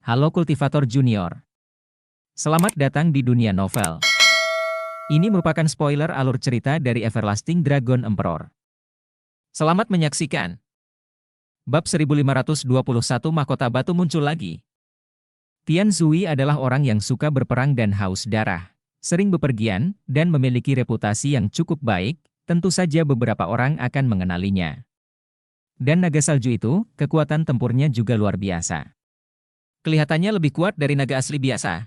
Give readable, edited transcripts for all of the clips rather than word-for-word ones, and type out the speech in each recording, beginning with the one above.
Halo Kultivator Junior. Selamat datang di dunia novel. Ini merupakan spoiler alur cerita dari Everlasting Dragon Emperor. Selamat menyaksikan. Bab 1521 Mahkota Batu muncul lagi. Tian Zui adalah orang yang suka berperang dan haus darah, sering bepergian, dan memiliki reputasi yang cukup baik. Tentu saja beberapa orang akan mengenalinya. Dan naga salju itu, kekuatan tempurnya juga luar biasa. Kelihatannya lebih kuat dari naga asli biasa.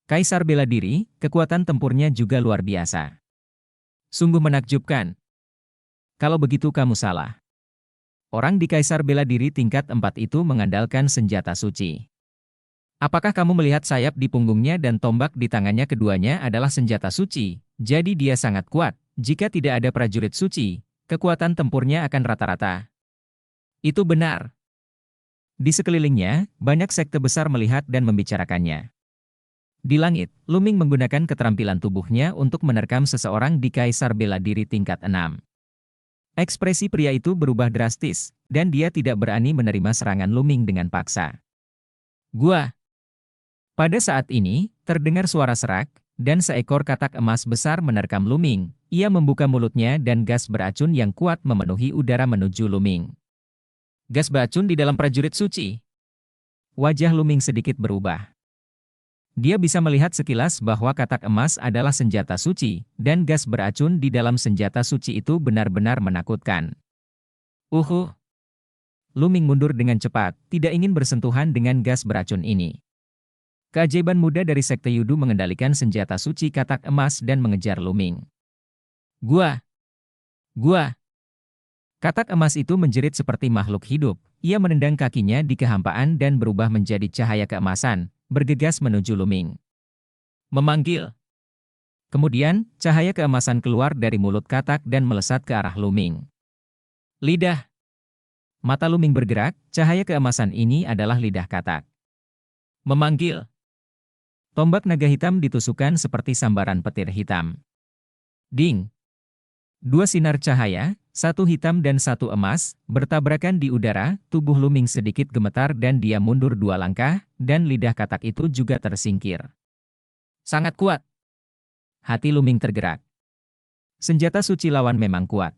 Kaisar bela diri, kekuatan tempurnya juga luar biasa. Sungguh menakjubkan. Kalau begitu kamu salah. Orang di Kaisar bela diri tingkat 4 itu mengandalkan senjata suci. Apakah kamu melihat sayap di punggungnya dan tombak di tangannya keduanya adalah senjata suci? Jadi dia sangat kuat. Jika tidak ada prajurit suci, kekuatan tempurnya akan rata-rata. Itu benar. Di sekelilingnya, banyak sekte besar melihat dan membicarakannya. Di langit, Luming menggunakan keterampilan tubuhnya untuk menerkam seseorang di Kaisar bela diri tingkat 6. Ekspresi pria itu berubah drastis, dan dia tidak berani menerima serangan Luming dengan paksa. Gua. Pada saat ini, terdengar suara serak, dan seekor katak emas besar menerkam Luming. Ia membuka mulutnya dan gas beracun yang kuat memenuhi udara menuju Luming. Gas beracun di dalam prajurit suci. Wajah Luming sedikit berubah. Dia bisa melihat sekilas bahwa katak emas adalah senjata suci, dan gas beracun di dalam senjata suci itu benar-benar menakutkan. Luming mundur dengan cepat, tidak ingin bersentuhan dengan gas beracun ini. Keajaiban muda dari Sekte Yudu mengendalikan senjata suci katak emas dan mengejar Luming. Gua. Katak emas itu menjerit seperti makhluk hidup. Ia menendang kakinya di kehampaan dan berubah menjadi cahaya keemasan, bergegas menuju Luming. Memanggil. Kemudian, cahaya keemasan keluar dari mulut katak dan melesat ke arah Luming. Lidah. Mata Luming bergerak, cahaya keemasan ini adalah lidah katak. Memanggil. Tombak naga hitam ditusukkan seperti sambaran petir hitam. Ding. Dua sinar cahaya, satu hitam dan satu emas, bertabrakan di udara. Tubuh Luming sedikit gemetar dan dia mundur 2 langkah, dan lidah katak itu juga tersingkir. Sangat kuat. Hati Luming tergerak. Senjata suci lawan memang kuat.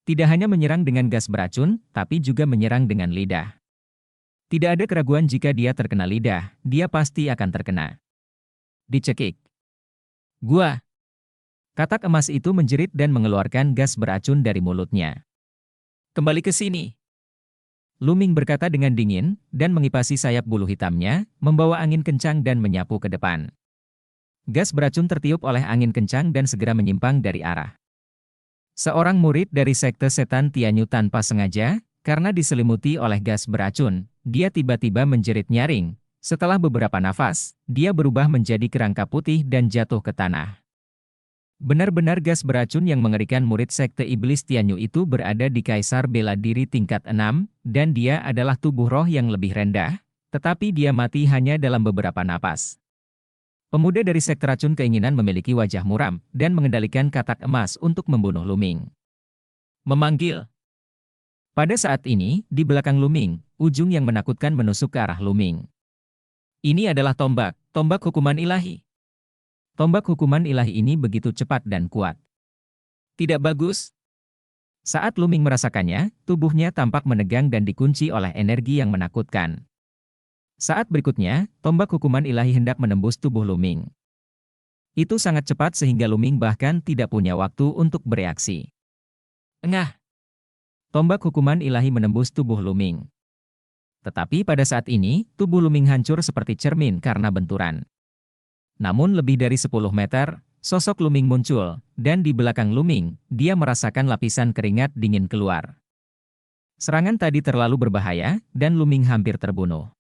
Tidak hanya menyerang dengan gas beracun, tapi juga menyerang dengan lidah. Tidak ada keraguan jika dia terkena lidah, dia pasti akan terkena. Dicekik. Gua. Katak emas itu menjerit dan mengeluarkan gas beracun dari mulutnya. Kembali ke sini. Luming berkata dengan dingin, dan mengipasi sayap bulu hitamnya, membawa angin kencang dan menyapu ke depan. Gas beracun tertiup oleh angin kencang dan segera menyimpang dari arah. Seorang murid dari Sekte Setan Tianyu tanpa sengaja, karena diselimuti oleh gas beracun, dia tiba-tiba menjerit nyaring. Setelah beberapa nafas, dia berubah menjadi kerangka putih dan jatuh ke tanah. Benar-benar gas beracun yang mengerikan. Murid Sekte Iblis Tianyu itu berada di Kaisar bela diri tingkat 6, dan dia adalah tubuh roh yang lebih rendah, tetapi dia mati hanya dalam beberapa napas. Pemuda dari Sekte Racun Keinginan memiliki wajah muram, dan mengendalikan katak emas untuk membunuh Luming. Memanggil. Pada saat ini, di belakang Luming, ujung yang menakutkan menusuk ke arah Luming. Ini adalah tombak hukuman ilahi. Tombak hukuman ilahi ini begitu cepat dan kuat. Tidak bagus. Saat Luming merasakannya, tubuhnya tampak menegang dan dikunci oleh energi yang menakutkan. Saat berikutnya, tombak hukuman ilahi hendak menembus tubuh Luming. Itu sangat cepat sehingga Luming bahkan tidak punya waktu untuk bereaksi. Engah. Tombak hukuman ilahi menembus tubuh Luming. Tetapi pada saat ini, tubuh Luming hancur seperti cermin karena benturan. Namun lebih dari 10 meter, sosok Luming muncul, dan di belakang Luming, dia merasakan lapisan keringat dingin keluar. Serangan tadi terlalu berbahaya, dan Luming hampir terbunuh.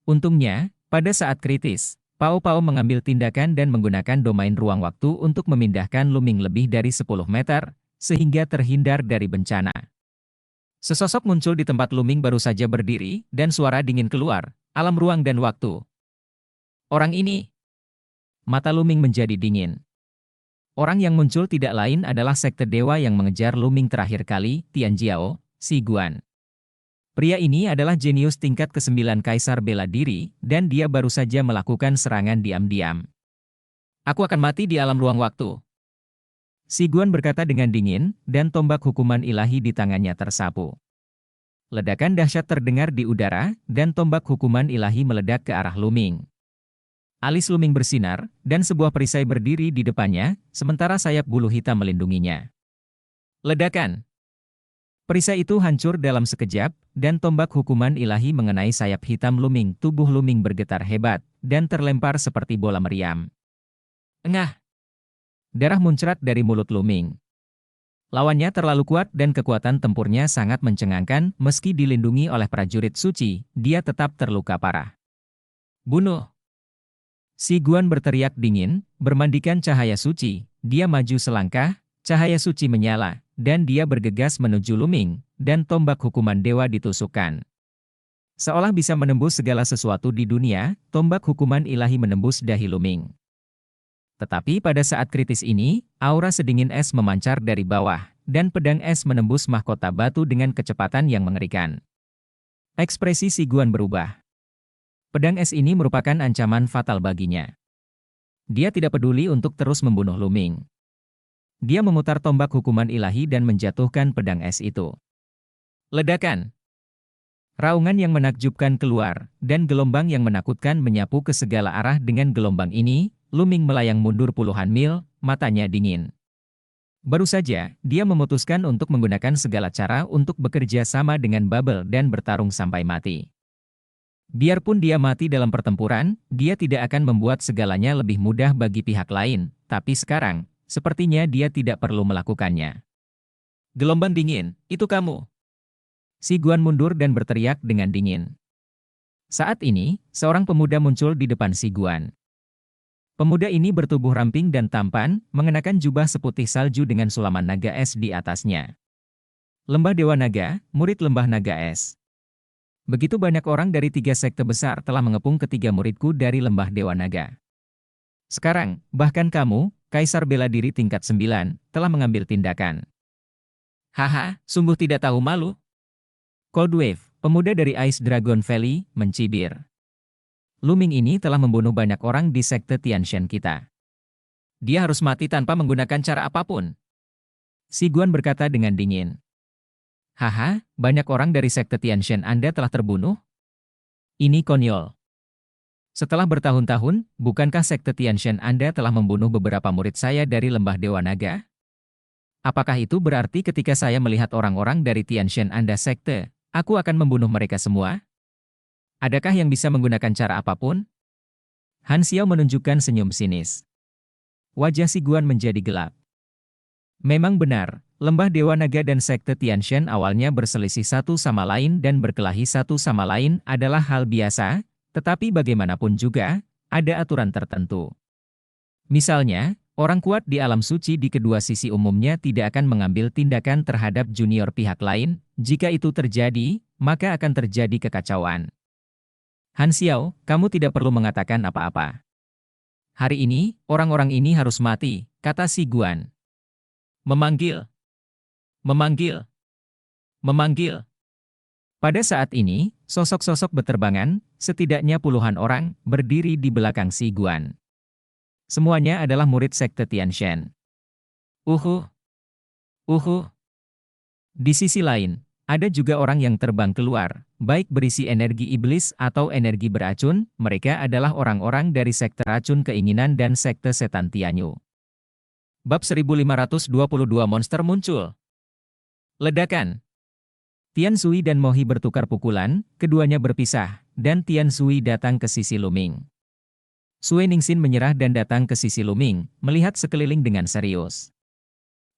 Untungnya, pada saat kritis, Pao Pao mengambil tindakan dan menggunakan domain ruang waktu untuk memindahkan Luming lebih dari 10 meter, sehingga terhindar dari bencana. Sesosok muncul di tempat Luming baru saja berdiri, dan suara dingin keluar, alam ruang dan waktu. Orang ini. Mata Luming menjadi dingin. Orang yang muncul tidak lain adalah Sekte Dewa yang mengejar Luming terakhir kali, Tianjiao, Si Guan. Pria ini adalah jenius tingkat ke-9 Kaisar Bela Diri, dan dia baru saja melakukan serangan diam-diam. Aku akan mati di alam ruang waktu. Si Guan berkata dengan dingin, dan tombak hukuman ilahi di tangannya tersapu. Ledakan dahsyat terdengar di udara, dan tombak hukuman ilahi meledak ke arah Luming. Alis Luming bersinar, dan sebuah perisai berdiri di depannya, sementara sayap bulu hitam melindunginya. Ledakan! Perisai itu hancur dalam sekejap, dan tombak hukuman ilahi mengenai sayap hitam Luming. Tubuh Luming bergetar hebat, dan terlempar seperti bola meriam. Engah! Darah muncrat dari mulut Luming. Lawannya terlalu kuat dan kekuatan tempurnya sangat mencengangkan, meski dilindungi oleh prajurit suci, dia tetap terluka parah. Bunuh! Si Guan berteriak dingin, bermandikan cahaya suci, dia maju selangkah, cahaya suci menyala, dan dia bergegas menuju Luming, dan tombak hukuman dewa ditusukkan. Seolah bisa menembus segala sesuatu di dunia, tombak hukuman ilahi menembus dahi Luming. Tetapi pada saat kritis ini, aura sedingin es memancar dari bawah, dan pedang es menembus mahkota batu dengan kecepatan yang mengerikan. Ekspresi Si Guan berubah. Pedang es ini merupakan ancaman fatal baginya. Dia tidak peduli untuk terus membunuh Luming. Dia memutar tombak hukuman ilahi dan menjatuhkan pedang es itu. Ledakan! Raungan yang menakjubkan keluar, dan gelombang yang menakutkan menyapu ke segala arah. Dengan gelombang ini, Luming melayang mundur puluhan mil, matanya dingin. Baru saja, dia memutuskan untuk menggunakan segala cara untuk bekerja sama dengan Babel dan bertarung sampai mati. Biarpun dia mati dalam pertempuran, dia tidak akan membuat segalanya lebih mudah bagi pihak lain, tapi sekarang, sepertinya dia tidak perlu melakukannya. Gelombang dingin, itu kamu. Si Guan mundur dan berteriak dengan dingin. Saat ini, seorang pemuda muncul di depan Si Guan. Pemuda ini bertubuh ramping dan tampan, mengenakan jubah seputih salju dengan sulaman naga es di atasnya. Lembah Dewa Naga, murid Lembah Naga Es. Begitu banyak orang dari 3 sekte besar telah mengepung ketiga muridku dari Lembah Dewa Naga. Sekarang, bahkan kamu, Kaisar Bela Diri tingkat 9, telah mengambil tindakan. Haha, sungguh tidak tahu malu. Cold Wave, pemuda dari Ice Dragon Valley, mencibir. Luming ini telah membunuh banyak orang di sekte Tianshan kita. Dia harus mati tanpa menggunakan cara apapun. Si Guan berkata dengan dingin. Haha, banyak orang dari sekte Tianshan Anda telah terbunuh? Ini konyol. Setelah bertahun-tahun, bukankah sekte Tianshan Anda telah membunuh beberapa murid saya dari Lembah Dewa Naga? Apakah itu berarti ketika saya melihat orang-orang dari Tianshan Anda sekte, aku akan membunuh mereka semua? Adakah yang bisa menggunakan cara apapun? Han Xiao menunjukkan senyum sinis. Wajah Si Guan menjadi gelap. Memang benar, Lembah Dewa Naga dan sekte Tianshan awalnya berselisih satu sama lain dan berkelahi satu sama lain adalah hal biasa, tetapi bagaimanapun juga, ada aturan tertentu. Misalnya, orang kuat di alam suci di kedua sisi umumnya tidak akan mengambil tindakan terhadap junior pihak lain. Jika itu terjadi, maka akan terjadi kekacauan. Han Xiao, kamu tidak perlu mengatakan apa-apa. Hari ini, orang-orang ini harus mati, kata Si Guan. Memanggil. Memanggil. Memanggil. Pada saat ini, sosok-sosok beterbangan, setidaknya puluhan orang, berdiri di belakang Si Guan. Semuanya adalah murid sekte Tianshan. Uhu. Uhu. Di sisi lain, ada juga orang yang terbang keluar, baik berisi energi iblis atau energi beracun, mereka adalah orang-orang dari sekte racun keinginan dan sekte setan Tianyu. Bab 1522 monster muncul. Ledakan. Tian Sui dan Mohi bertukar pukulan, keduanya berpisah, dan Tian Sui datang ke sisi Luming. Sui Ningxin menyerah dan datang ke sisi Luming, melihat sekeliling dengan serius.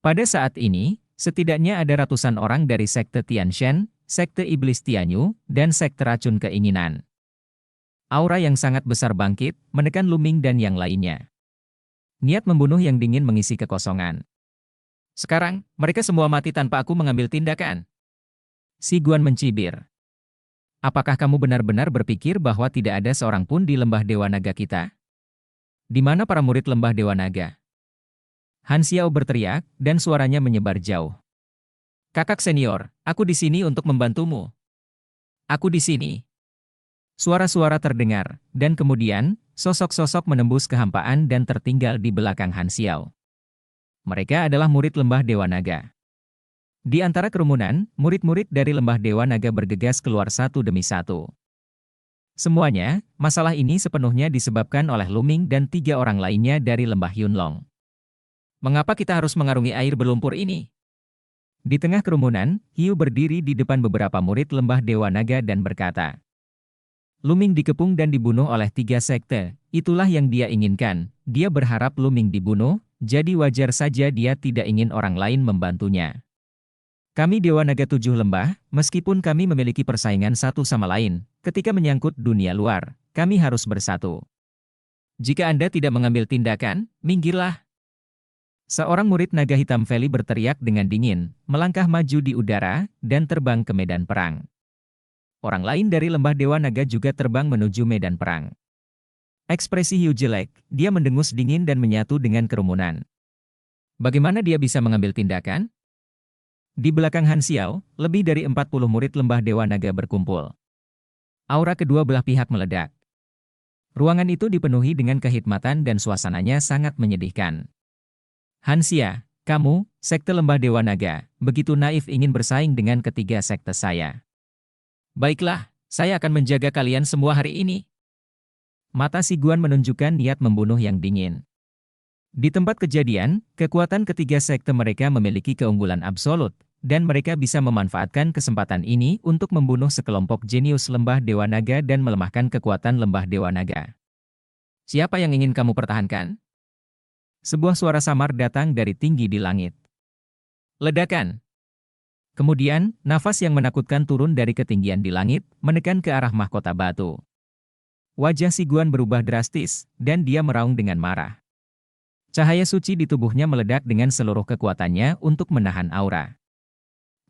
Pada saat ini, setidaknya ada ratusan orang dari sekte Tianshan, sekte iblis Tianyu, dan sekte racun keinginan. Aura yang sangat besar bangkit, menekan Luming dan yang lainnya. Niat membunuh yang dingin mengisi kekosongan. Sekarang, mereka semua mati tanpa aku mengambil tindakan. Si Guan mencibir. Apakah kamu benar-benar berpikir bahwa tidak ada seorang pun di Lembah Dewa Naga kita? Di mana para murid Lembah Dewa Naga? Han Xiao berteriak, dan suaranya menyebar jauh. Kakak senior, aku di sini untuk membantumu. Aku di sini. Suara-suara terdengar, dan kemudian, sosok-sosok menembus kehampaan dan tertinggal di belakang Han Xiao. Mereka adalah murid Lembah Dewa Naga. Di antara kerumunan, murid-murid dari Lembah Dewa Naga bergegas keluar satu demi satu. Semuanya, masalah ini sepenuhnya disebabkan oleh Luming dan 3 orang lainnya dari Lembah Yunlong. Mengapa kita harus mengarungi air berlumpur ini? Di tengah kerumunan, Hiu berdiri di depan beberapa murid Lembah Dewa Naga dan berkata, Luming dikepung dan dibunuh oleh 3 sekte, itulah yang dia inginkan. Dia berharap Luming dibunuh, jadi wajar saja dia tidak ingin orang lain membantunya. Kami Dewa Naga 7 Lembah, meskipun kami memiliki persaingan satu sama lain, ketika menyangkut dunia luar, kami harus bersatu. Jika Anda tidak mengambil tindakan, minggirlah. Seorang murid Naga Hitam Valley berteriak dengan dingin, melangkah maju di udara, dan terbang ke medan perang. Orang lain dari Lembah Dewa Naga juga terbang menuju medan perang. Ekspresi Hiu jelek, dia mendengus dingin dan menyatu dengan kerumunan. Bagaimana dia bisa mengambil tindakan? Di belakang Han Xiao, lebih dari 40 murid Lembah Dewa Naga berkumpul. Aura kedua belah pihak meledak. Ruangan itu dipenuhi dengan kehikmatan dan suasananya sangat menyedihkan. Han Xia, kamu, sekte Lembah Dewa Naga, begitu naif ingin bersaing dengan ketiga sekte saya. Baiklah, saya akan menjaga kalian semua hari ini. Mata Si Guan menunjukkan niat membunuh yang dingin. Di tempat kejadian, kekuatan ketiga sekte mereka memiliki keunggulan absolut, dan mereka bisa memanfaatkan kesempatan ini untuk membunuh sekelompok jenius Lembah Dewa Naga dan melemahkan kekuatan Lembah Dewa Naga. Siapa yang ingin kamu pertahankan? Sebuah suara samar datang dari tinggi di langit. Ledakan. Kemudian, nafas yang menakutkan turun dari ketinggian di langit, menekan ke arah mahkota batu. Wajah Si Guan berubah drastis, dan dia meraung dengan marah. Cahaya suci di tubuhnya meledak dengan seluruh kekuatannya untuk menahan aura.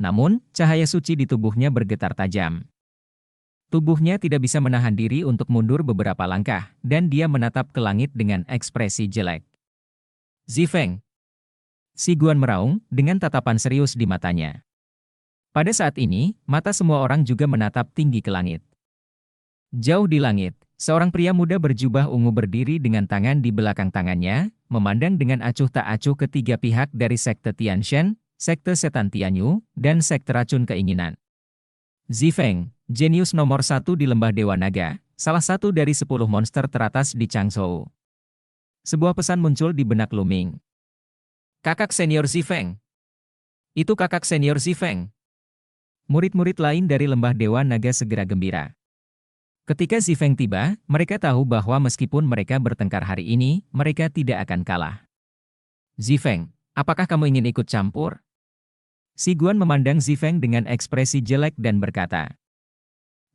Namun, cahaya suci di tubuhnya bergetar tajam. Tubuhnya tidak bisa menahan diri untuk mundur beberapa langkah, dan dia menatap ke langit dengan ekspresi jelek. Zifeng. Si Guan meraung, dengan tatapan serius di matanya. Pada saat ini, mata semua orang juga menatap tinggi ke langit. Jauh di langit, seorang pria muda berjubah ungu berdiri dengan tangan di belakang tangannya, memandang dengan acuh tak acuh ketiga pihak dari sekte Tianshan, sekte setan Tianyu, dan sekte racun keinginan. Zifeng, jenius nomor 1 di Lembah Dewa Naga, salah satu dari 10 monster teratas di Changzhou. Sebuah pesan muncul di benak Luming. Kakak senior Zifeng. Itu kakak senior Zifeng. Murid-murid lain dari Lembah Dewa Naga segera gembira. Ketika Zifeng tiba, mereka tahu bahwa meskipun mereka bertengkar hari ini, mereka tidak akan kalah. Zifeng, apakah kamu ingin ikut campur? Si Guan memandang Zifeng dengan ekspresi jelek dan berkata,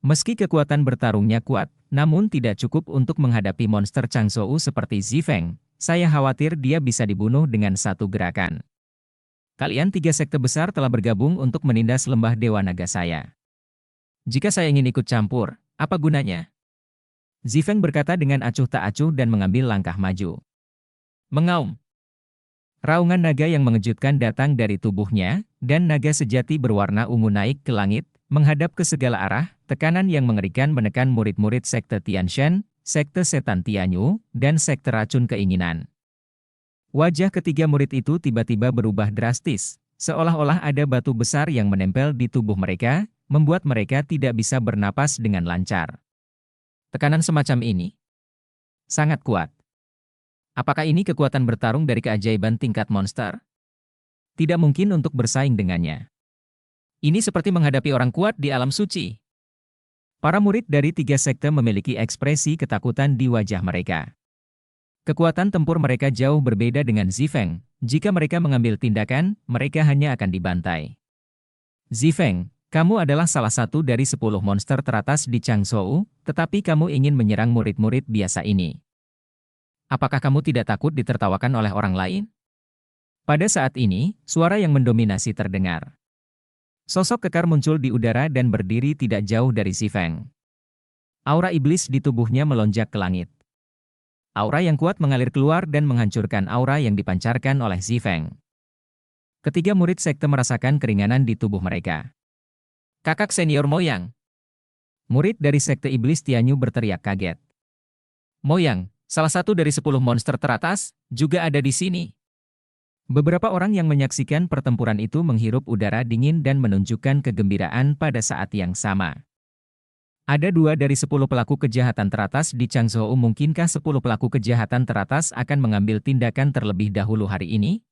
meski kekuatan bertarungnya kuat, namun tidak cukup untuk menghadapi monster Changzhou seperti Zifeng, saya khawatir dia bisa dibunuh dengan satu gerakan. Kalian 3 sekte besar telah bergabung untuk menindas Lembah Dewa Naga saya. Jika saya ingin ikut campur, apa gunanya? Zifeng berkata dengan acuh tak acuh dan mengambil langkah maju. Mengaum. Raungan naga yang mengejutkan datang dari tubuhnya, dan naga sejati berwarna ungu naik ke langit, menghadap ke segala arah, tekanan yang mengerikan menekan murid-murid sekte Tianshan, sekte setan Tianyu, dan sekte racun keinginan. Wajah ketiga murid itu tiba-tiba berubah drastis, seolah-olah ada batu besar yang menempel di tubuh mereka, membuat mereka tidak bisa bernapas dengan lancar. Tekanan semacam ini sangat kuat. Apakah ini kekuatan bertarung dari keajaiban tingkat monster? Tidak mungkin untuk bersaing dengannya. Ini seperti menghadapi orang kuat di alam suci. Para murid dari 3 sekte memiliki ekspresi ketakutan di wajah mereka. Kekuatan tempur mereka jauh berbeda dengan Zifeng. Jika mereka mengambil tindakan, mereka hanya akan dibantai. Zifeng, kamu adalah salah satu dari 10 monster teratas di Changzhou, tetapi kamu ingin menyerang murid-murid biasa ini. Apakah kamu tidak takut ditertawakan oleh orang lain? Pada saat ini, suara yang mendominasi terdengar. Sosok kekar muncul di udara dan berdiri tidak jauh dari Zifeng. Aura iblis di tubuhnya melonjak ke langit. Aura yang kuat mengalir keluar dan menghancurkan aura yang dipancarkan oleh Zifeng. Ketiga murid sekte merasakan keringanan di tubuh mereka. Kakak senior moyang. Murid dari Sekte Iblis Tianyu berteriak kaget. Moyang, salah satu dari 10 monster teratas, juga ada di sini. Beberapa orang yang menyaksikan pertempuran itu menghirup udara dingin dan menunjukkan kegembiraan pada saat yang sama. Ada 2 dari 10 pelaku kejahatan teratas di Changzhou. Mungkinkah 10 pelaku kejahatan teratas akan mengambil tindakan terlebih dahulu hari ini?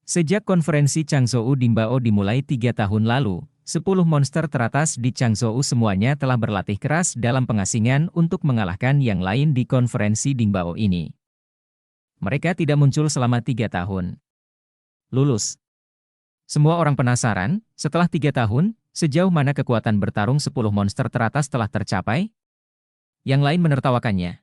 Sejak konferensi Changzhou Dingbao dimulai 3 tahun lalu, 10 monster teratas di Changzhou semuanya telah berlatih keras dalam pengasingan untuk mengalahkan yang lain di konferensi Dingbao ini. Mereka tidak muncul selama 3 tahun. Lulus. Semua orang penasaran, setelah 3 tahun, sejauh mana kekuatan bertarung 10 monster teratas telah tercapai? Yang lain menertawakannya.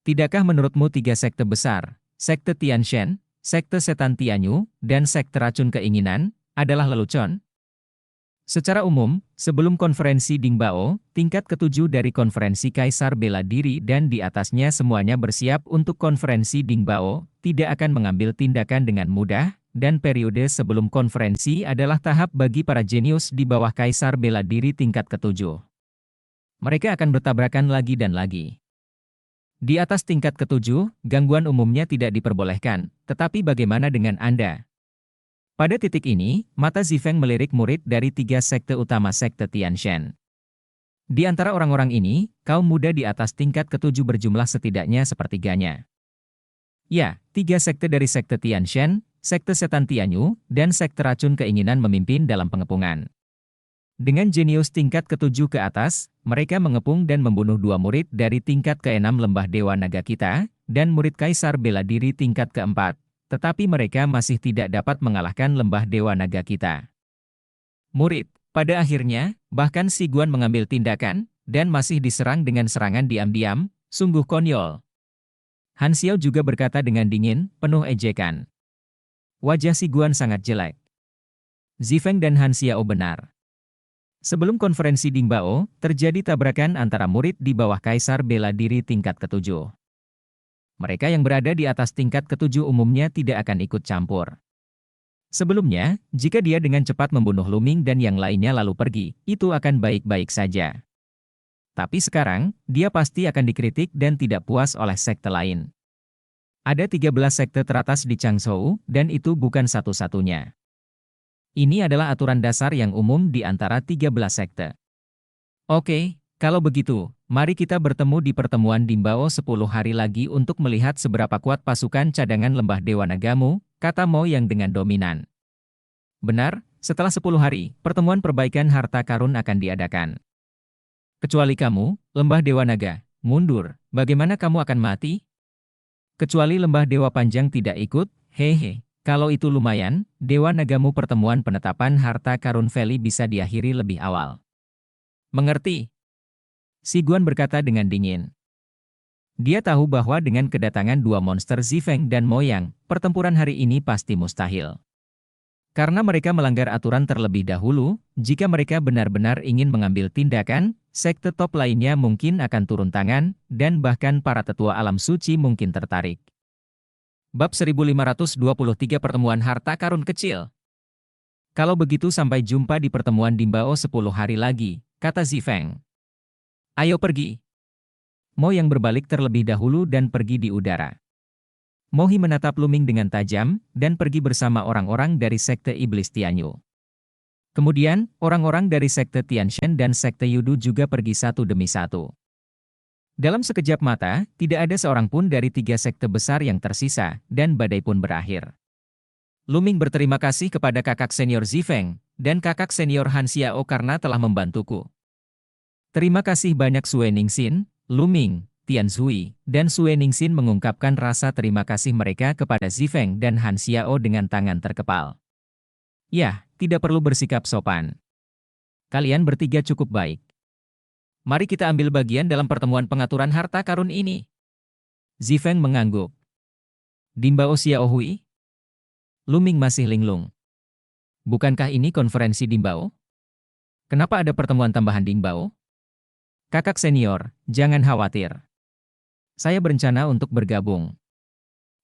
Tidakkah menurutmu 3 sekte besar, Sekte Tianshan, Sekte Setan Tianyu, dan Sekte Racun Keinginan, adalah lelucon? Secara umum, sebelum konferensi Dingbao, tingkat ketujuh dari konferensi Kaisar Bela Diri dan di atasnya semuanya bersiap untuk konferensi Dingbao, tidak akan mengambil tindakan dengan mudah, dan periode sebelum konferensi adalah tahap bagi para jenius di bawah Kaisar Bela Diri tingkat ketujuh. Mereka akan bertabrakan lagi dan lagi. Di atas tingkat ketujuh, gangguan umumnya tidak diperbolehkan, tetapi bagaimana dengan Anda? Pada titik ini, mata Zifeng melirik murid dari 3 sekte utama Sekte Tianshan. Di antara orang-orang ini, kaum muda di atas tingkat ketujuh berjumlah setidaknya sepertiganya. Ya, 3 sekte dari Sekte Tianshan, Sekte Setan Tianyu, dan Sekte Racun Keinginan memimpin dalam pengepungan. Dengan jenius tingkat ketujuh ke atas, mereka mengepung dan membunuh 2 murid dari tingkat ke-6 Lembah Dewa Naga Kita, dan murid Kaisar Bela Diri tingkat ke-4. Tetapi mereka masih tidak dapat mengalahkan Lembah Dewa Naga Kita. Murid, pada akhirnya, bahkan Si Guan mengambil tindakan, dan masih diserang dengan serangan diam-diam, sungguh konyol. Han Xiao juga berkata dengan dingin, penuh ejekan. Wajah Si Guan sangat jelek. Zifeng dan Han Xiao benar. Sebelum konferensi Dingbao, terjadi tabrakan antara murid di bawah Kaisar Bela Diri tingkat ketujuh. Mereka yang berada di atas tingkat ketujuh umumnya tidak akan ikut campur. Sebelumnya, jika dia dengan cepat membunuh Luming dan yang lainnya lalu pergi, itu akan baik-baik saja. Tapi sekarang, dia pasti akan dikritik dan tidak puas oleh sekte lain. Ada 13 sekte teratas di Changzhou, dan itu bukan satu-satunya. Ini adalah aturan dasar yang umum di antara 13 sekte. Oke, kalau begitu, mari kita bertemu di pertemuan Dingbao 10 hari lagi untuk melihat seberapa kuat pasukan cadangan Lembah Dewa Nagamu, kata Mo Yang dengan dominan. Benar, setelah 10 hari, pertemuan perbaikan harta karun akan diadakan. Kecuali kamu, Lembah Dewa Naga, mundur, bagaimana kamu akan mati? Kecuali Lembah Dewa Panjang tidak ikut, hehe. Kalau itu lumayan, Dewa Nagamu pertemuan penetapan harta karun Valley bisa diakhiri lebih awal. Mengerti? Si Guan berkata dengan dingin. Dia tahu bahwa dengan kedatangan 2 monster Zifeng dan Moyang, pertempuran hari ini pasti mustahil. Karena mereka melanggar aturan terlebih dahulu, jika mereka benar-benar ingin mengambil tindakan, sekte top lainnya mungkin akan turun tangan, dan bahkan para tetua alam suci mungkin tertarik. Bab 1523 Pertemuan Harta Karun Kecil. Kalau begitu sampai jumpa di pertemuan Dingbao 10 hari lagi, kata Zifeng. Ayo pergi. Mo yang berbalik terlebih dahulu dan pergi di udara. Mohi menatap Luming dengan tajam, dan pergi bersama orang-orang dari Sekte Iblis Tianyu. Kemudian, orang-orang dari Sekte Tianshan dan Sekte Yudu juga pergi satu demi satu. Dalam sekejap mata, tidak ada seorang pun dari 3 sekte besar yang tersisa, dan badai pun berakhir. Luming berterima kasih kepada kakak senior Zifeng, dan kakak senior Han Xiao karena telah membantuku. Terima kasih banyak Sue Ningxin, Luming, Tian Zhui, dan Sue Ningxin mengungkapkan rasa terima kasih mereka kepada Zifeng dan Han Xiao dengan tangan terkepal. Yah, tidak perlu bersikap sopan. Kalian bertiga cukup baik. Mari kita ambil bagian dalam pertemuan pengaturan harta karun ini. Zifeng mengangguk. Dingbao Xiaohui? Luming masih linglung. Bukankah ini konferensi Dingbao? Kenapa ada pertemuan tambahan Dingbao? Kakak senior, jangan khawatir. Saya berencana untuk bergabung.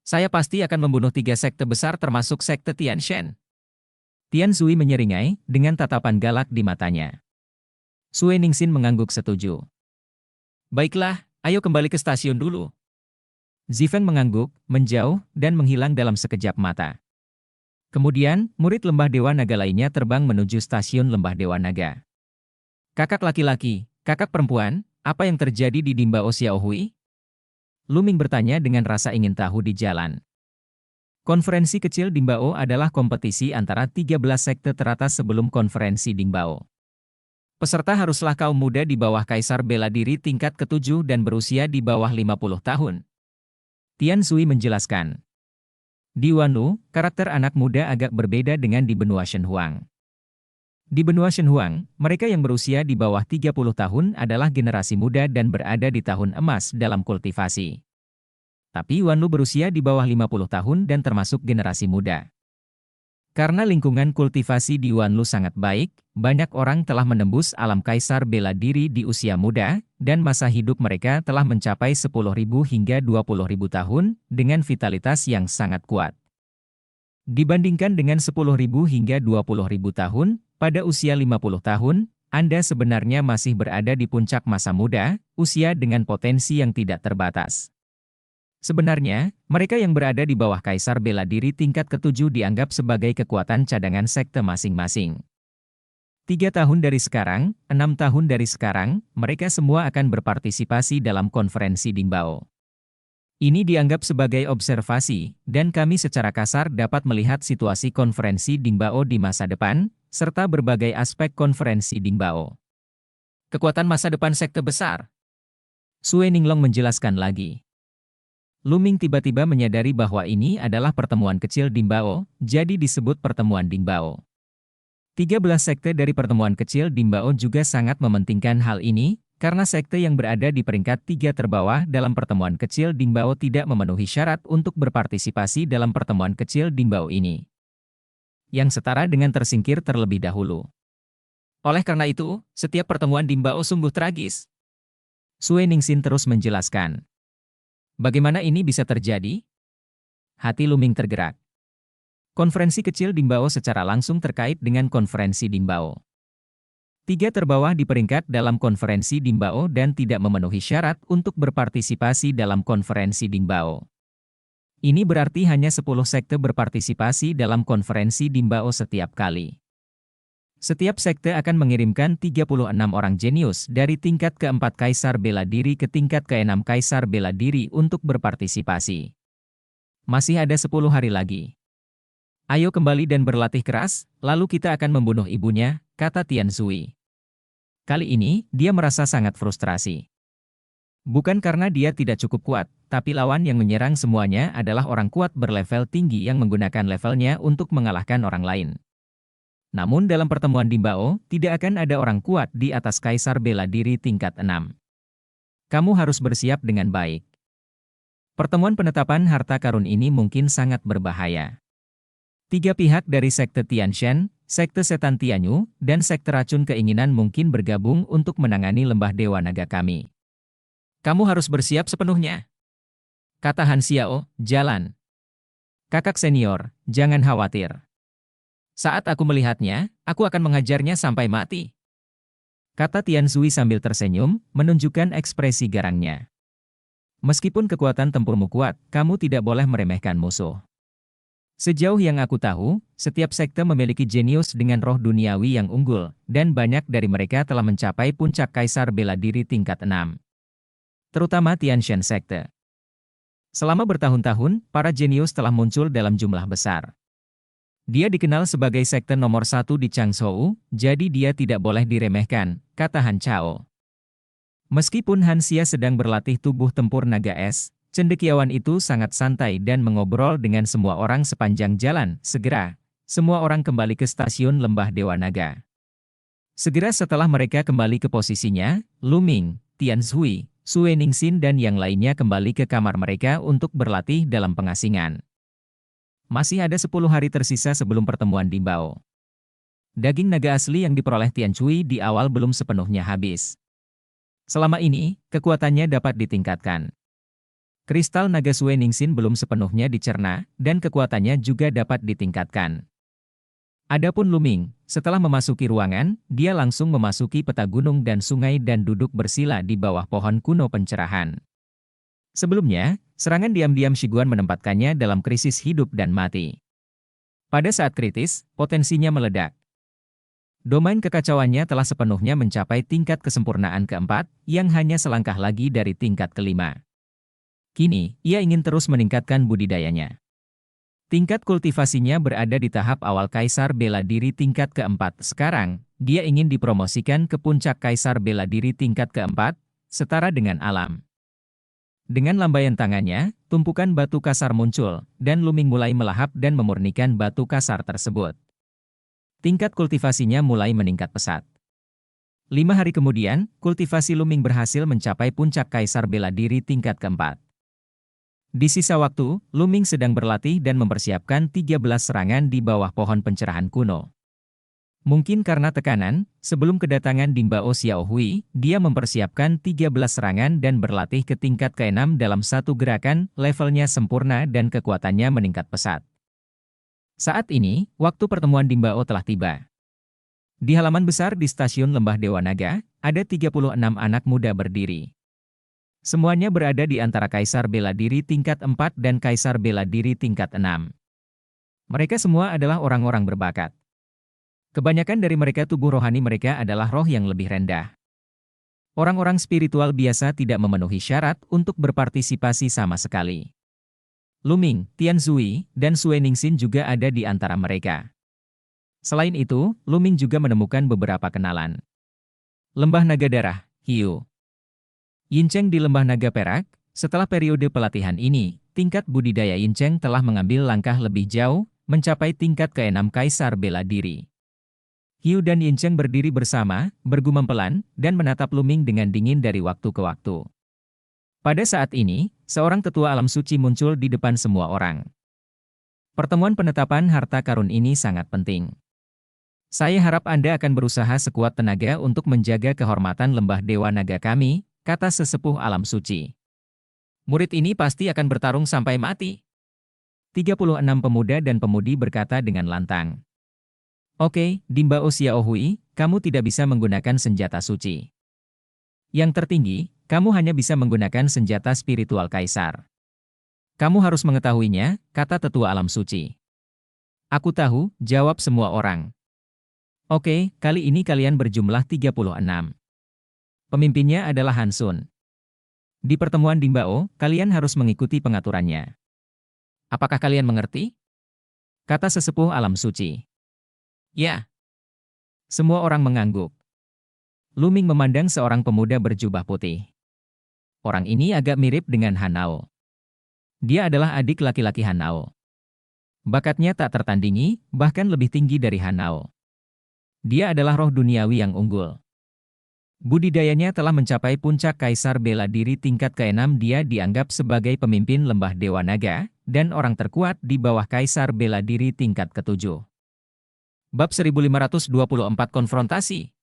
Saya pasti akan membunuh 3 sekte besar termasuk Sekte Tianshan. Tian Zhui menyeringai dengan tatapan galak di matanya. Sue Ningsin mengangguk setuju. Baiklah, ayo kembali ke stasiun dulu. Zifeng mengangguk, menjauh, dan menghilang dalam sekejap mata. Kemudian, murid Lembah Dewa Naga lainnya terbang menuju stasiun Lembah Dewa Naga. Kakak laki-laki, kakak perempuan, apa yang terjadi di Dimbao Xiaohui? Luming bertanya dengan rasa ingin tahu di jalan. Konferensi kecil Dimbao adalah kompetisi antara 13 sekte teratas sebelum konferensi Dimbao. Peserta haruslah kaum muda di bawah Kaisar Bela Diri tingkat ke-7 dan berusia di bawah 50 tahun. Tian Sui menjelaskan. Di Wanlu, karakter anak muda agak berbeda dengan di benua Shenhuang. Di benua Shenhuang, mereka yang berusia di bawah 30 tahun adalah generasi muda dan berada di tahun emas dalam kultivasi. Tapi Wanlu berusia di bawah 50 tahun dan termasuk generasi muda. Karena lingkungan kultivasi di Wanlu sangat baik, banyak orang telah menembus alam Kaisar Bela Diri di usia muda, dan masa hidup mereka telah mencapai 10.000 hingga 20.000 tahun, dengan vitalitas yang sangat kuat. Dibandingkan dengan 10.000 hingga 20.000 tahun, pada usia 50 tahun, Anda sebenarnya masih berada di puncak masa muda, usia dengan potensi yang tidak terbatas. Sebenarnya, mereka yang berada di bawah Kaisar Bela Diri tingkat ke-7 dianggap sebagai kekuatan cadangan sekte masing-masing. 3 tahun dari sekarang, 6 tahun dari sekarang, mereka semua akan berpartisipasi dalam konferensi Dimbao. Ini dianggap sebagai observasi, dan kami secara kasar dapat melihat situasi konferensi Dimbao di masa depan, serta berbagai aspek konferensi Dimbao. Kekuatan masa depan sekte besar. Sue Ninglong menjelaskan lagi. Luming tiba-tiba menyadari bahwa ini adalah pertemuan kecil Dimbao, jadi disebut pertemuan Dimbao. 13 sekte dari pertemuan kecil Dimbao juga sangat mementingkan hal ini, karena sekte yang berada di peringkat 3 terbawah dalam pertemuan kecil Dimbao tidak memenuhi syarat untuk berpartisipasi dalam pertemuan kecil Dimbao ini. Yang setara dengan tersingkir terlebih dahulu. Oleh karena itu, setiap pertemuan Dimbao sungguh tragis. Sue Ningsin terus menjelaskan. Bagaimana ini bisa terjadi? Hati Luming tergerak. Konferensi kecil Dimbao secara langsung terkait dengan konferensi Dimbao. 3 terbawah di peringkat dalam konferensi Dimbao dan tidak memenuhi syarat untuk berpartisipasi dalam konferensi Dimbao. Ini berarti hanya 10 sekte berpartisipasi dalam konferensi Dimbao setiap kali. Setiap sekte akan mengirimkan 36 orang jenius dari tingkat ke-4 Kaisar Bela Diri ke tingkat ke-6 Kaisar Bela Diri untuk berpartisipasi. Masih ada 10 hari lagi. Ayo kembali dan berlatih keras, lalu kita akan membunuh ibunya, kata Tian Sui. Kali ini, dia merasa sangat frustrasi. Bukan karena dia tidak cukup kuat, tapi lawan yang menyerang semuanya adalah orang kuat berlevel tinggi yang menggunakan levelnya untuk mengalahkan orang lain. Namun dalam pertemuan Dimbao, tidak akan ada orang kuat di atas Kaisar Bela Diri tingkat 6. Kamu harus bersiap dengan baik. Pertemuan penetapan harta karun ini mungkin sangat berbahaya. 3 pihak dari Sekte Tianshan, Sekte Setan Tianyu, dan Sekte Racun Keinginan mungkin bergabung untuk menangani Lembah Dewa Naga kami. Kamu harus bersiap sepenuhnya. Kata Han Xiao, jalan. Kakak senior, jangan khawatir. Saat aku melihatnya, aku akan mengajarnya sampai mati. Kata Tian Sui sambil tersenyum, menunjukkan ekspresi garangnya. Meskipun kekuatan tempurmu kuat, kamu tidak boleh meremehkan musuh. Sejauh yang aku tahu, setiap sekte memiliki jenius dengan roh duniawi yang unggul, dan banyak dari mereka telah mencapai puncak Kaisar Bela Diri tingkat 6. Terutama Tianshan Sekte. Selama bertahun-tahun, para jenius telah muncul dalam jumlah besar. Dia dikenal sebagai sekte nomor 1 di Changzhou, jadi dia tidak boleh diremehkan, kata Han Chao. Meskipun Han Xia sedang berlatih tubuh tempur naga es, cendekiawan itu sangat santai dan mengobrol dengan semua orang sepanjang jalan. Segera, semua orang kembali ke stasiun Lembah Dewa Naga. Segera setelah mereka kembali ke posisinya, Luming, Tian Sui, Sue Ningsin dan yang lainnya kembali ke kamar mereka untuk berlatih dalam pengasingan. Masih ada 10 hari tersisa sebelum pertemuan Dimbao. Daging naga asli yang diperoleh Tian Sui di awal belum sepenuhnya habis. Selama ini, kekuatannya dapat ditingkatkan. Kristal naga Sue Ningsin belum sepenuhnya dicerna, dan kekuatannya juga dapat ditingkatkan. Adapun Luming, setelah memasuki ruangan, dia langsung memasuki peta gunung dan sungai dan duduk bersila di bawah pohon kuno pencerahan. Sebelumnya, serangan diam-diam Shiguan menempatkannya dalam krisis hidup dan mati. Pada saat kritis, potensinya meledak. Domain kekacauannya telah sepenuhnya mencapai tingkat kesempurnaan keempat, yang hanya selangkah lagi dari tingkat kelima. Kini, ia ingin terus meningkatkan budidayanya. Tingkat kultivasinya berada di tahap awal Kaisar Bela Diri tingkat keempat. Sekarang, dia ingin dipromosikan ke puncak Kaisar Bela Diri tingkat keempat, setara dengan alam. Dengan lambaian tangannya, tumpukan batu kasar muncul, dan Luming mulai melahap dan memurnikan batu kasar tersebut. Tingkat kultivasinya mulai meningkat pesat. 5 hari kemudian, kultivasi Luming berhasil mencapai puncak Kaisar Bela Diri tingkat keempat. Di sisa waktu, Luming sedang berlatih dan mempersiapkan 13 serangan di bawah pohon pencerahan kuno. Mungkin karena tekanan, sebelum kedatangan Dingbao Xiaohui, dia mempersiapkan 13 serangan dan berlatih ke tingkat ke-6 dalam satu gerakan, levelnya sempurna dan kekuatannya meningkat pesat. Saat ini, waktu pertemuan Dingbao telah tiba. Di halaman besar di stasiun Lembah Dewa Naga, ada 36 anak muda berdiri. Semuanya berada di antara Kaisar Bela Diri tingkat 4 dan Kaisar Bela Diri tingkat 6. Mereka semua adalah orang-orang berbakat. Kebanyakan dari mereka tubuh rohani mereka adalah roh yang lebih rendah. Orang-orang spiritual biasa tidak memenuhi syarat untuk berpartisipasi sama sekali. Luming, Tian Zui, dan Sue Ningxin juga ada di antara mereka. Selain itu, Luming juga menemukan beberapa kenalan. Lembah Naga Darah, Hiu. Yincheng di Lembah Naga Perak, setelah periode pelatihan ini, tingkat budidaya Yincheng telah mengambil langkah lebih jauh, mencapai tingkat ke-6 Kaisar Bela Diri. Hiu dan Yincheng berdiri bersama, bergumam pelan, dan menatap Luming dengan dingin dari waktu ke waktu. Pada saat ini, seorang tetua alam suci muncul di depan semua orang. Pertemuan penetapan harta karun ini sangat penting. Saya harap Anda akan berusaha sekuat tenaga untuk menjaga kehormatan Lembah Dewa Naga kami, kata sesepuh alam suci. Murid ini pasti akan bertarung sampai mati. 36 pemuda dan pemudi berkata dengan lantang. Oke, Dingbao Xiaohui, kamu tidak bisa menggunakan senjata suci. Yang tertinggi, kamu hanya bisa menggunakan senjata spiritual kaisar. Kamu harus mengetahuinya, kata tetua alam suci. Aku tahu, jawab semua orang. Oke, kali ini kalian berjumlah 36. Pemimpinnya adalah Hansun. Di pertemuan Dingbao, kalian harus mengikuti pengaturannya. Apakah kalian mengerti? Kata sesepuh alam suci. Ya. Semua orang mengangguk. Luming memandang seorang pemuda berjubah putih. Orang ini agak mirip dengan Hanao. Dia adalah adik laki-laki Hanao. Bakatnya tak tertandingi, bahkan lebih tinggi dari Hanao. Dia adalah roh duniawi yang unggul. Budidayanya telah mencapai puncak Kaisar Bela Diri tingkat ke-6. Dia dianggap sebagai pemimpin Lembah Dewa Naga, dan orang terkuat di bawah Kaisar Bela Diri tingkat ke-7. Bab 1524 Konfrontasi.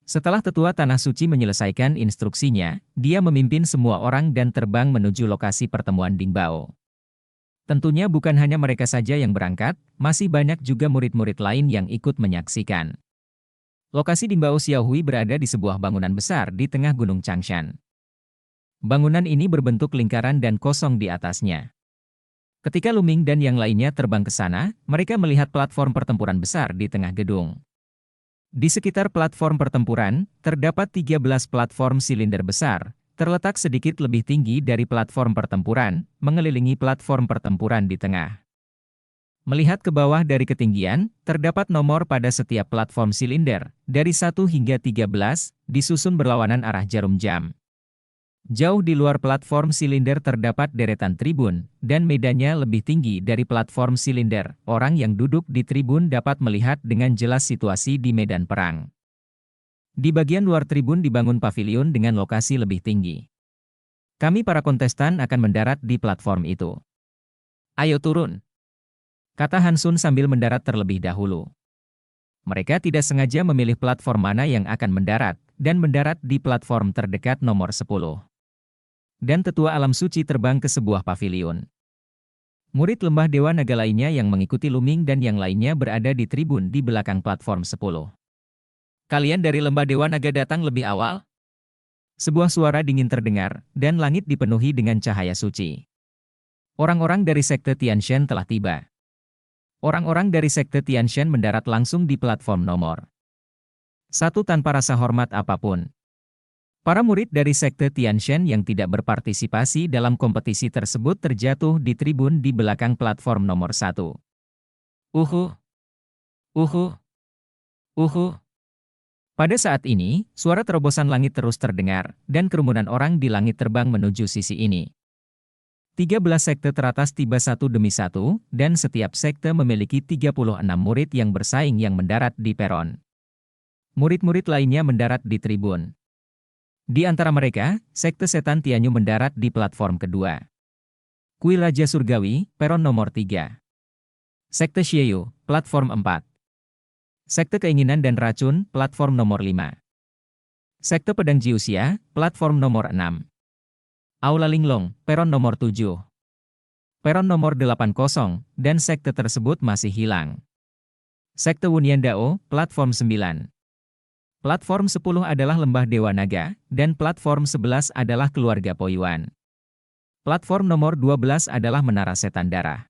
Setelah tetua Tanah Suci menyelesaikan instruksinya, dia memimpin semua orang dan terbang menuju lokasi pertemuan Dingbao. Tentunya bukan hanya mereka saja yang berangkat, masih banyak juga murid-murid lain yang ikut menyaksikan. Lokasi Dingbao Xiaohui berada di sebuah bangunan besar di tengah Gunung Changshan. Bangunan ini berbentuk lingkaran dan kosong di atasnya. Ketika Luming dan yang lainnya terbang ke sana, mereka melihat platform pertempuran besar di tengah gedung. Di sekitar platform pertempuran, terdapat 13 platform silinder besar, terletak sedikit lebih tinggi dari platform pertempuran, mengelilingi platform pertempuran di tengah. Melihat ke bawah dari ketinggian, terdapat nomor pada setiap platform silinder, dari 1 hingga 13, disusun berlawanan arah jarum jam. Jauh di luar platform silinder terdapat deretan tribun, dan medannya lebih tinggi dari platform silinder. Orang yang duduk di tribun dapat melihat dengan jelas situasi di medan perang. Di bagian luar tribun dibangun pavilion dengan lokasi lebih tinggi. Kami para kontestan akan mendarat di platform itu. Ayo turun, kata Hansun sambil mendarat terlebih dahulu. Mereka tidak sengaja memilih platform mana yang akan mendarat, dan mendarat di platform terdekat nomor 10. Dan tetua alam suci terbang ke sebuah pavilion. Murid Lembah Dewa Naga lainnya yang mengikuti Luming dan yang lainnya berada di tribun di belakang platform 10. Kalian dari Lembah Dewa Naga datang lebih awal? Sebuah suara dingin terdengar, dan langit dipenuhi dengan cahaya suci. Orang-orang dari Sekte Tianshan telah tiba. Orang-orang dari Sekte Tianshan mendarat langsung di platform nomor 1 tanpa rasa hormat apapun. Para murid dari Sekte Tianshan yang tidak berpartisipasi dalam kompetisi tersebut terjatuh di tribun di belakang platform nomor 1. Uhu, uhu, uhu. Pada saat ini, suara terobosan langit terus terdengar, dan kerumunan orang di langit terbang menuju sisi ini. 13 sekte teratas tiba satu demi satu, dan setiap sekte memiliki 36 murid yang bersaing yang mendarat di peron. Murid-murid lainnya mendarat di tribun. Di antara mereka, Sekte Setan Tianyu mendarat di platform kedua. Kuil Raja Surgawi, peron nomor 3. Sekte Shieyu, platform 4. Sekte Keinginan dan Racun, platform nomor 5. Sekte Pedang Jiuxia, platform nomor 6. Aula Linglong, peron nomor 7. Peron nomor 80, dan sekte tersebut masih hilang. Sekte Wunian Dao, platform 9. Platform 10 adalah Lembah Dewa Naga, dan platform 11 adalah Keluarga Poyuan. Platform nomor 12 adalah Menara Setan Darah.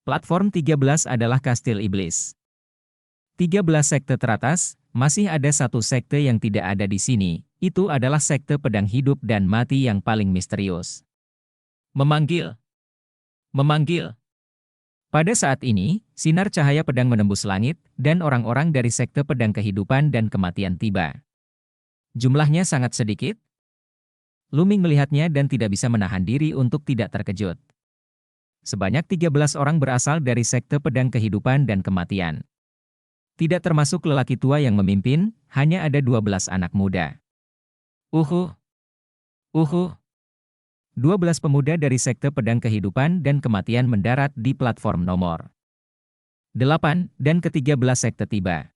Platform 13 adalah Kastil Iblis. 13 sekte teratas, masih ada satu sekte yang tidak ada di sini, itu adalah Sekte Pedang Hidup dan Mati yang paling misterius. Memanggil. Memanggil. Pada saat ini, sinar cahaya pedang menembus langit, dan orang-orang dari Sekte Pedang Kehidupan dan Kematian tiba. Jumlahnya sangat sedikit. Luming melihatnya dan tidak bisa menahan diri untuk tidak terkejut. Sebanyak 13 orang berasal dari Sekte Pedang Kehidupan dan Kematian. Tidak termasuk lelaki tua yang memimpin, hanya ada 12 anak muda. Uhu. Uhu. 12 pemuda dari Sekte Pedang Kehidupan dan Kematian mendarat di platform nomor 8, dan ke-13 sekte tiba.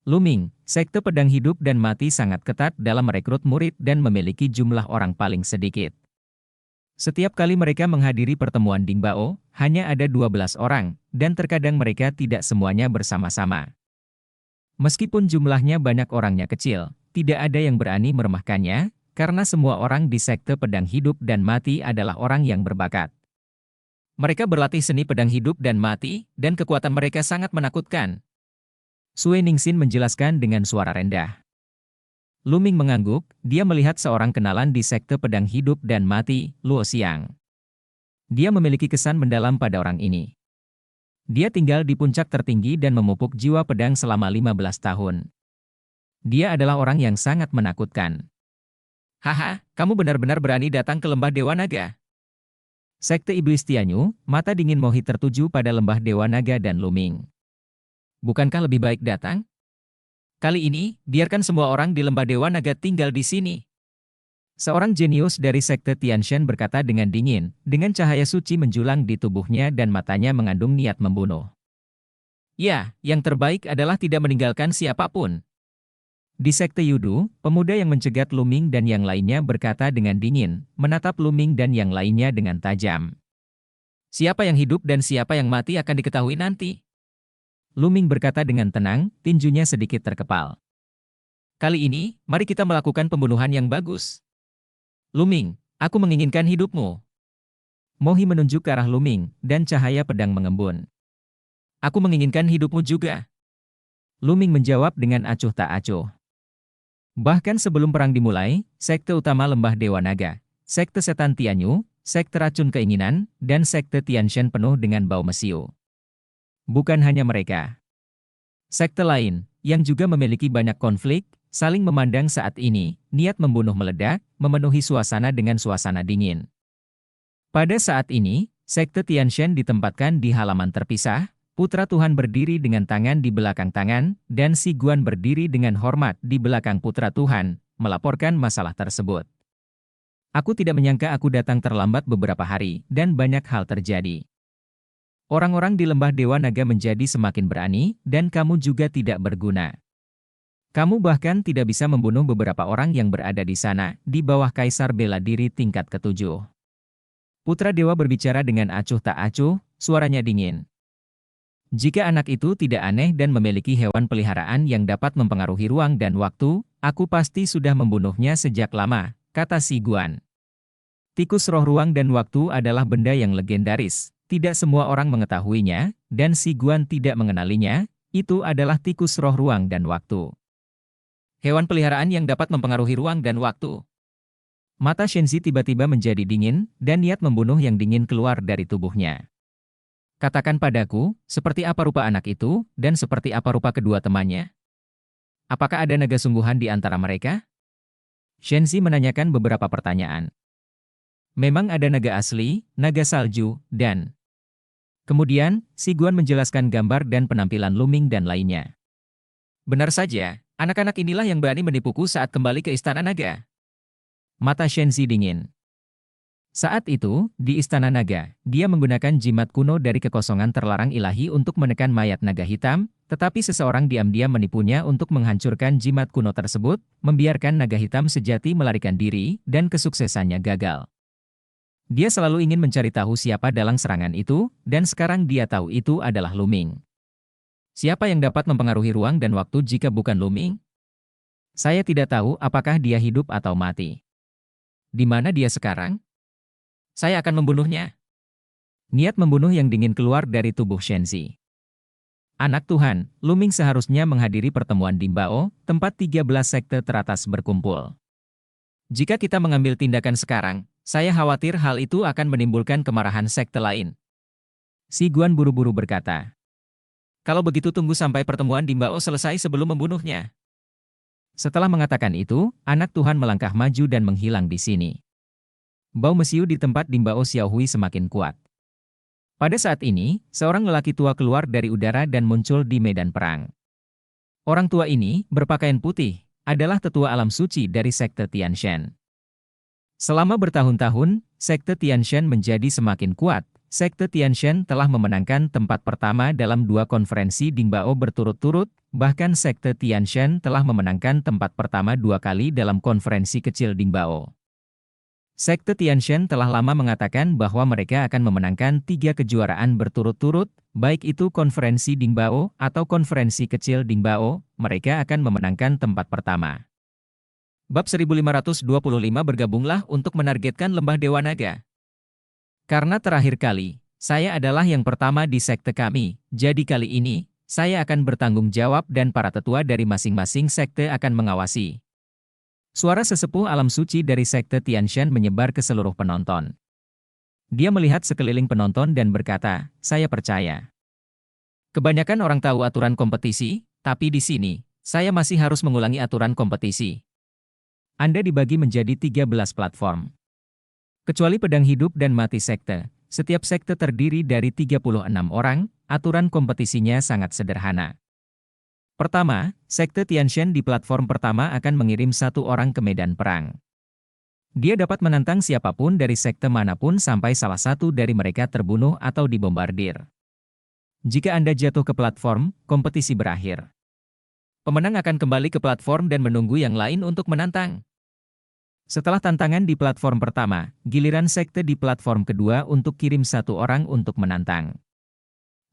Luming, Sekte Pedang Hidup dan Mati sangat ketat dalam merekrut murid dan memiliki jumlah orang paling sedikit. Setiap kali mereka menghadiri pertemuan Dingbao, hanya ada 12 orang, dan terkadang mereka tidak semuanya bersama-sama. Meskipun jumlahnya banyak orangnya kecil, tidak ada yang berani meremehkannya, karena semua orang di Sekte Pedang Hidup dan Mati adalah orang yang berbakat. Mereka berlatih seni pedang hidup dan mati, dan kekuatan mereka sangat menakutkan. Sue Ningsin menjelaskan dengan suara rendah. Luming mengangguk, dia melihat seorang kenalan di Sekte Pedang Hidup dan Mati, Luo Xiang. Dia memiliki kesan mendalam pada orang ini. Dia tinggal di puncak tertinggi dan memupuk jiwa pedang selama 15 tahun. Dia adalah orang yang sangat menakutkan. Haha, kamu benar-benar berani datang ke Lembah Dewa Naga. Sekte Iblis Tianyu, mata dingin Mohi tertuju pada Lembah Dewa Naga dan Luming. Bukankah lebih baik datang? Kali ini, biarkan semua orang di Lembah Dewa Naga tinggal di sini. Seorang jenius dari Sekte Tianshan berkata dengan dingin, dengan cahaya suci menjulang di tubuhnya dan matanya mengandung niat membunuh. Ya, yang terbaik adalah tidak meninggalkan siapapun. Di Sekte Yudu, pemuda yang mencegat Luming dan yang lainnya berkata dengan dingin, menatap Luming dan yang lainnya dengan tajam. Siapa yang hidup dan siapa yang mati akan diketahui nanti. Luming berkata dengan tenang, tinjunya sedikit terkepal. Kali ini, mari kita melakukan pembunuhan yang bagus. Luming, aku menginginkan hidupmu. Mohi menunjuk ke arah Luming, dan cahaya pedang mengembun. Aku menginginkan hidupmu juga. Luming menjawab dengan acuh tak acuh. Bahkan sebelum perang dimulai, Sekte Utama Lembah Dewa Naga, Sekte Setan Tianyu, Sekte Racun Keinginan, dan Sekte Tianshan penuh dengan bau mesiu. Bukan hanya mereka. Sekte lain, yang juga memiliki banyak konflik, saling memandang saat ini, niat membunuh meledak, memenuhi suasana dengan suasana dingin. Pada saat ini, Sekte Tianshan ditempatkan di halaman terpisah, Putra Tuhan berdiri dengan tangan di belakang tangan, dan Si Guan berdiri dengan hormat di belakang Putra Tuhan, melaporkan masalah tersebut. Aku tidak menyangka aku datang terlambat beberapa hari, dan banyak hal terjadi. Orang-orang di Lembah Dewa Naga menjadi semakin berani, dan kamu juga tidak berguna. Kamu bahkan tidak bisa membunuh beberapa orang yang berada di sana, di bawah Kaisar Bela Diri tingkat ke-7. Putra dewa berbicara dengan acuh tak acuh, suaranya dingin. Jika anak itu tidak aneh dan memiliki hewan peliharaan yang dapat mempengaruhi ruang dan waktu, aku pasti sudah membunuhnya sejak lama, kata si Guan. Tikus roh ruang dan waktu adalah benda yang legendaris. Tidak semua orang mengetahuinya, dan si Guan tidak mengenalinya. Itu adalah tikus roh ruang dan waktu. Hewan peliharaan yang dapat mempengaruhi ruang dan waktu. Mata Shenzi tiba-tiba menjadi dingin, dan niat membunuh yang dingin keluar dari tubuhnya. Katakan padaku, seperti apa rupa anak itu, dan seperti apa rupa kedua temannya? Apakah ada naga sungguhan di antara mereka? Shenzi menanyakan beberapa pertanyaan. Memang ada naga asli, naga salju, dan... Kemudian, si Guan menjelaskan gambar dan penampilan Luming dan lainnya. Benar saja, anak-anak inilah yang berani menipuku saat kembali ke Istana Naga. Mata Shenzi dingin. Saat itu, di Istana Naga, dia menggunakan jimat kuno dari kekosongan terlarang ilahi untuk menekan mayat naga hitam, tetapi seseorang diam-diam menipunya untuk menghancurkan jimat kuno tersebut, membiarkan naga hitam sejati melarikan diri, dan kesuksesannya gagal. Dia selalu ingin mencari tahu siapa dalang serangan itu, dan sekarang dia tahu itu adalah Luming. Siapa yang dapat mempengaruhi ruang dan waktu jika bukan Luming? Saya tidak tahu apakah dia hidup atau mati. Di mana dia sekarang? Saya akan membunuhnya. Niat membunuh yang dingin keluar dari tubuh Shenzi. Anak Tuhan, Luming seharusnya menghadiri pertemuan di Bao, tempat 13 sekte teratas berkumpul. Jika kita mengambil tindakan sekarang, saya khawatir hal itu akan menimbulkan kemarahan sekte lain. Si Guan buru-buru berkata. Kalau begitu tunggu sampai pertemuan di Bao selesai sebelum membunuhnya. Setelah mengatakan itu, anak Tuhan melangkah maju dan menghilang di sini. Bau mesiu di tempat di Bao Xiaohui semakin kuat. Pada saat ini, seorang lelaki tua keluar dari udara dan muncul di medan perang. Orang tua ini, berpakaian putih, adalah tetua alam suci dari sekte Tianshan. Selama bertahun-tahun, sekte Tianshan menjadi semakin kuat. Sekte Tianshan telah memenangkan tempat pertama dalam 2 konferensi Dingbao berturut-turut, bahkan sekte Tianshan telah memenangkan tempat pertama 2 kali dalam konferensi kecil Dingbao. Sekte Tianshan telah lama mengatakan bahwa mereka akan memenangkan 3 kejuaraan berturut-turut, baik itu konferensi Dingbao atau konferensi kecil Dingbao, mereka akan memenangkan tempat pertama. Bab 1525 bergabunglah untuk menargetkan Lembah Dewa Naga. Karena terakhir kali, saya adalah yang pertama di sekte kami, jadi kali ini, saya akan bertanggung jawab dan para tetua dari masing-masing sekte akan mengawasi. Suara sesepuh alam suci dari sekte Tianshan menyebar ke seluruh penonton. Dia melihat sekeliling penonton dan berkata, saya percaya. Kebanyakan orang tahu aturan kompetisi, tapi di sini, saya masih harus mengulangi aturan kompetisi. Anda dibagi menjadi 13 platform. Kecuali pedang hidup dan mati sekte, setiap sekte terdiri dari 36 orang, aturan kompetisinya sangat sederhana. Pertama, sekte Tianshan di platform pertama akan mengirim 1 orang ke medan perang. Dia dapat menantang siapapun dari sekte manapun sampai salah satu dari mereka terbunuh atau dibombardir. Jika Anda jatuh ke platform, kompetisi berakhir. Pemenang akan kembali ke platform dan menunggu yang lain untuk menantang. Setelah tantangan di platform pertama, giliran sekte di platform kedua untuk kirim 1 orang untuk menantang.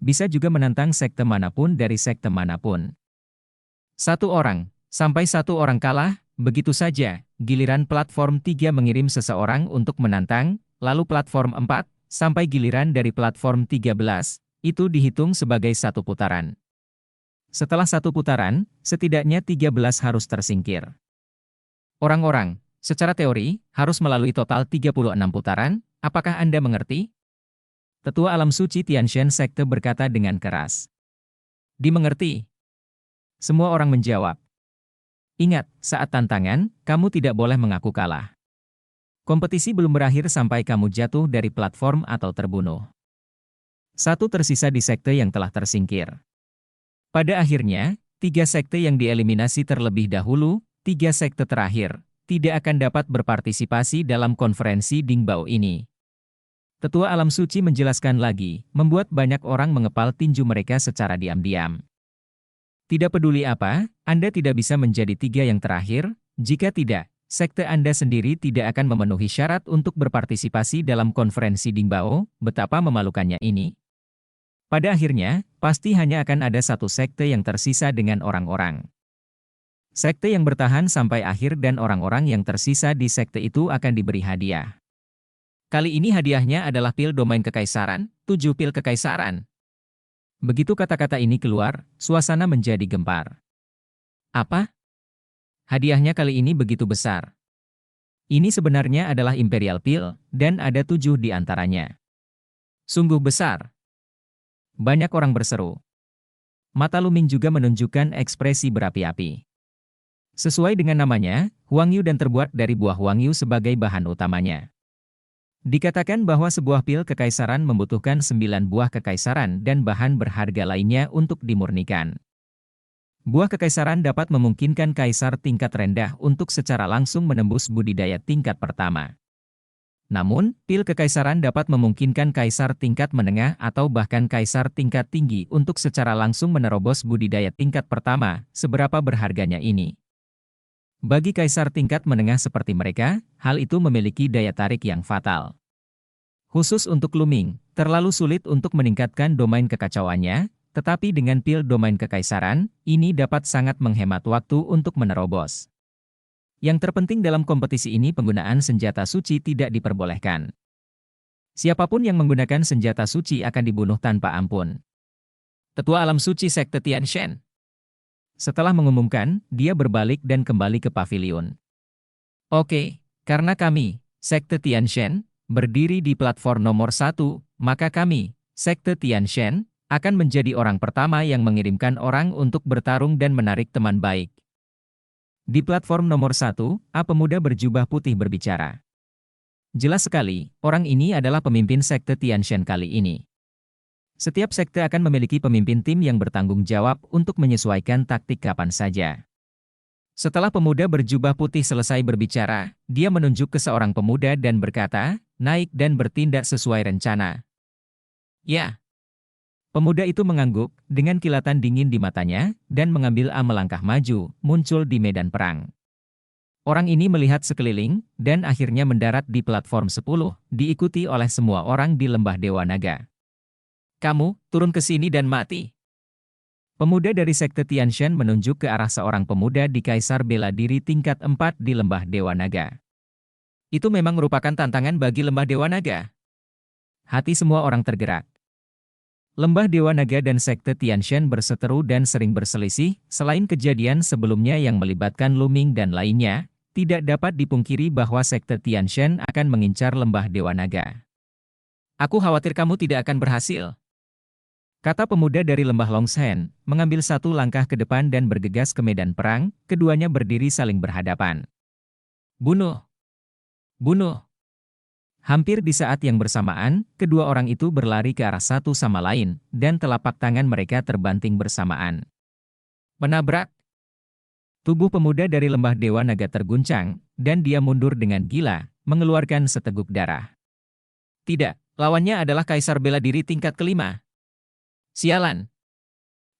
Bisa juga menantang sekte manapun dari sekte manapun. 1 orang, sampai 1 orang kalah, begitu saja, giliran platform 3 mengirim seseorang untuk menantang, lalu platform 4, sampai giliran dari platform 13, itu dihitung sebagai 1 putaran. Setelah 1 putaran, setidaknya 13 harus tersingkir. Orang-orang, secara teori, harus melalui total 36 putaran, apakah Anda mengerti? Tetua Alam Suci Tianshan Sekte berkata dengan keras. Dimengerti. Semua orang menjawab. Ingat, saat tantangan, kamu tidak boleh mengaku kalah. Kompetisi belum berakhir sampai kamu jatuh dari platform atau terbunuh. 1 tersisa di sekte yang telah tersingkir. Pada akhirnya, 3 sekte yang dieliminasi terlebih dahulu, 3 sekte terakhir, tidak akan dapat berpartisipasi dalam konferensi Dingbao ini. Tetua Alam Suci menjelaskan lagi, membuat banyak orang mengepal tinju mereka secara diam-diam. Tidak peduli apa, Anda tidak bisa menjadi 3 yang terakhir, jika tidak, sekte Anda sendiri tidak akan memenuhi syarat untuk berpartisipasi dalam konferensi Dingbao, betapa memalukannya ini. Pada akhirnya, pasti hanya akan ada satu sekte yang tersisa dengan orang-orang. Sekte yang bertahan sampai akhir dan orang-orang yang tersisa di sekte itu akan diberi hadiah. Kali ini hadiahnya adalah pil domain kekaisaran, 7 pil kekaisaran. Begitu kata-kata ini keluar, suasana menjadi gempar. Apa? Hadiahnya kali ini begitu besar. Ini sebenarnya adalah Imperial Pil, dan ada 7 di antaranya. Sungguh besar. Banyak orang berseru. Mata Luming juga menunjukkan ekspresi berapi-api. Sesuai dengan namanya, Huangyu dan terbuat dari buah Huangyu sebagai bahan utamanya. Dikatakan bahwa sebuah pil kekaisaran membutuhkan 9 buah kekaisaran dan bahan berharga lainnya untuk dimurnikan. Buah kekaisaran dapat memungkinkan kaisar tingkat rendah untuk secara langsung menembus budidaya tingkat pertama. Namun, pil kekaisaran dapat memungkinkan kaisar tingkat menengah atau bahkan kaisar tingkat tinggi untuk secara langsung menerobos budidaya tingkat pertama, seberapa berharganya ini. Bagi kaisar tingkat menengah seperti mereka, hal itu memiliki daya tarik yang fatal. Khusus untuk Luming, terlalu sulit untuk meningkatkan domain kekacauannya, tetapi dengan pil domain kekaisaran, ini dapat sangat menghemat waktu untuk menerobos. Yang terpenting dalam kompetisi ini penggunaan senjata suci tidak diperbolehkan. Siapapun yang menggunakan senjata suci akan dibunuh tanpa ampun. Tetua Alam Suci Sekte Tianshan. Setelah mengumumkan, dia berbalik dan kembali ke pavilion. Oke, karena kami, Sekte Tianshan, berdiri di platform nomor 1, maka kami, Sekte Tianshan, akan menjadi orang pertama yang mengirimkan orang untuk bertarung dan menarik teman baik. Di platform nomor 1, A pemuda berjubah putih berbicara. Jelas sekali, orang ini adalah pemimpin sekte Tianshan kali ini. Setiap sekte akan memiliki pemimpin tim yang bertanggung jawab untuk menyesuaikan taktik kapan saja. Setelah pemuda berjubah putih selesai berbicara, dia menunjuk ke seorang pemuda dan berkata, naik dan bertindak sesuai rencana. Ya. Pemuda itu mengangguk, dengan kilatan dingin di matanya, dan mengambil melangkah maju, muncul di medan perang. Orang ini melihat sekeliling, dan akhirnya mendarat di platform 10, diikuti oleh semua orang di Lembah Dewa Naga. Kamu, turun ke sini dan mati. Pemuda dari Sekte Tianshan menunjuk ke arah seorang pemuda di Kaisar Bela Diri tingkat 4 di Lembah Dewa Naga. Itu memang merupakan tantangan bagi Lembah Dewa Naga. Hati semua orang tergerak. Lembah Dewa Naga dan Sekte Tianshan berseteru dan sering berselisih, selain kejadian sebelumnya yang melibatkan Luming dan lainnya, tidak dapat dipungkiri bahwa Sekte Tianshan akan mengincar Lembah Dewa Naga. Aku khawatir kamu tidak akan berhasil. Kata pemuda dari Lembah Longshan, mengambil satu langkah ke depan dan bergegas ke medan perang, keduanya berdiri saling berhadapan. Bunuh! Bunuh! Hampir di saat yang bersamaan, kedua orang itu berlari ke arah satu sama lain, dan telapak tangan mereka terbanting bersamaan. Menabrak. Tubuh pemuda dari Lembah Dewa Naga terguncang, dan dia mundur dengan gila, mengeluarkan seteguk darah. Tidak, lawannya adalah Kaisar Bela Diri tingkat kelima. Sialan.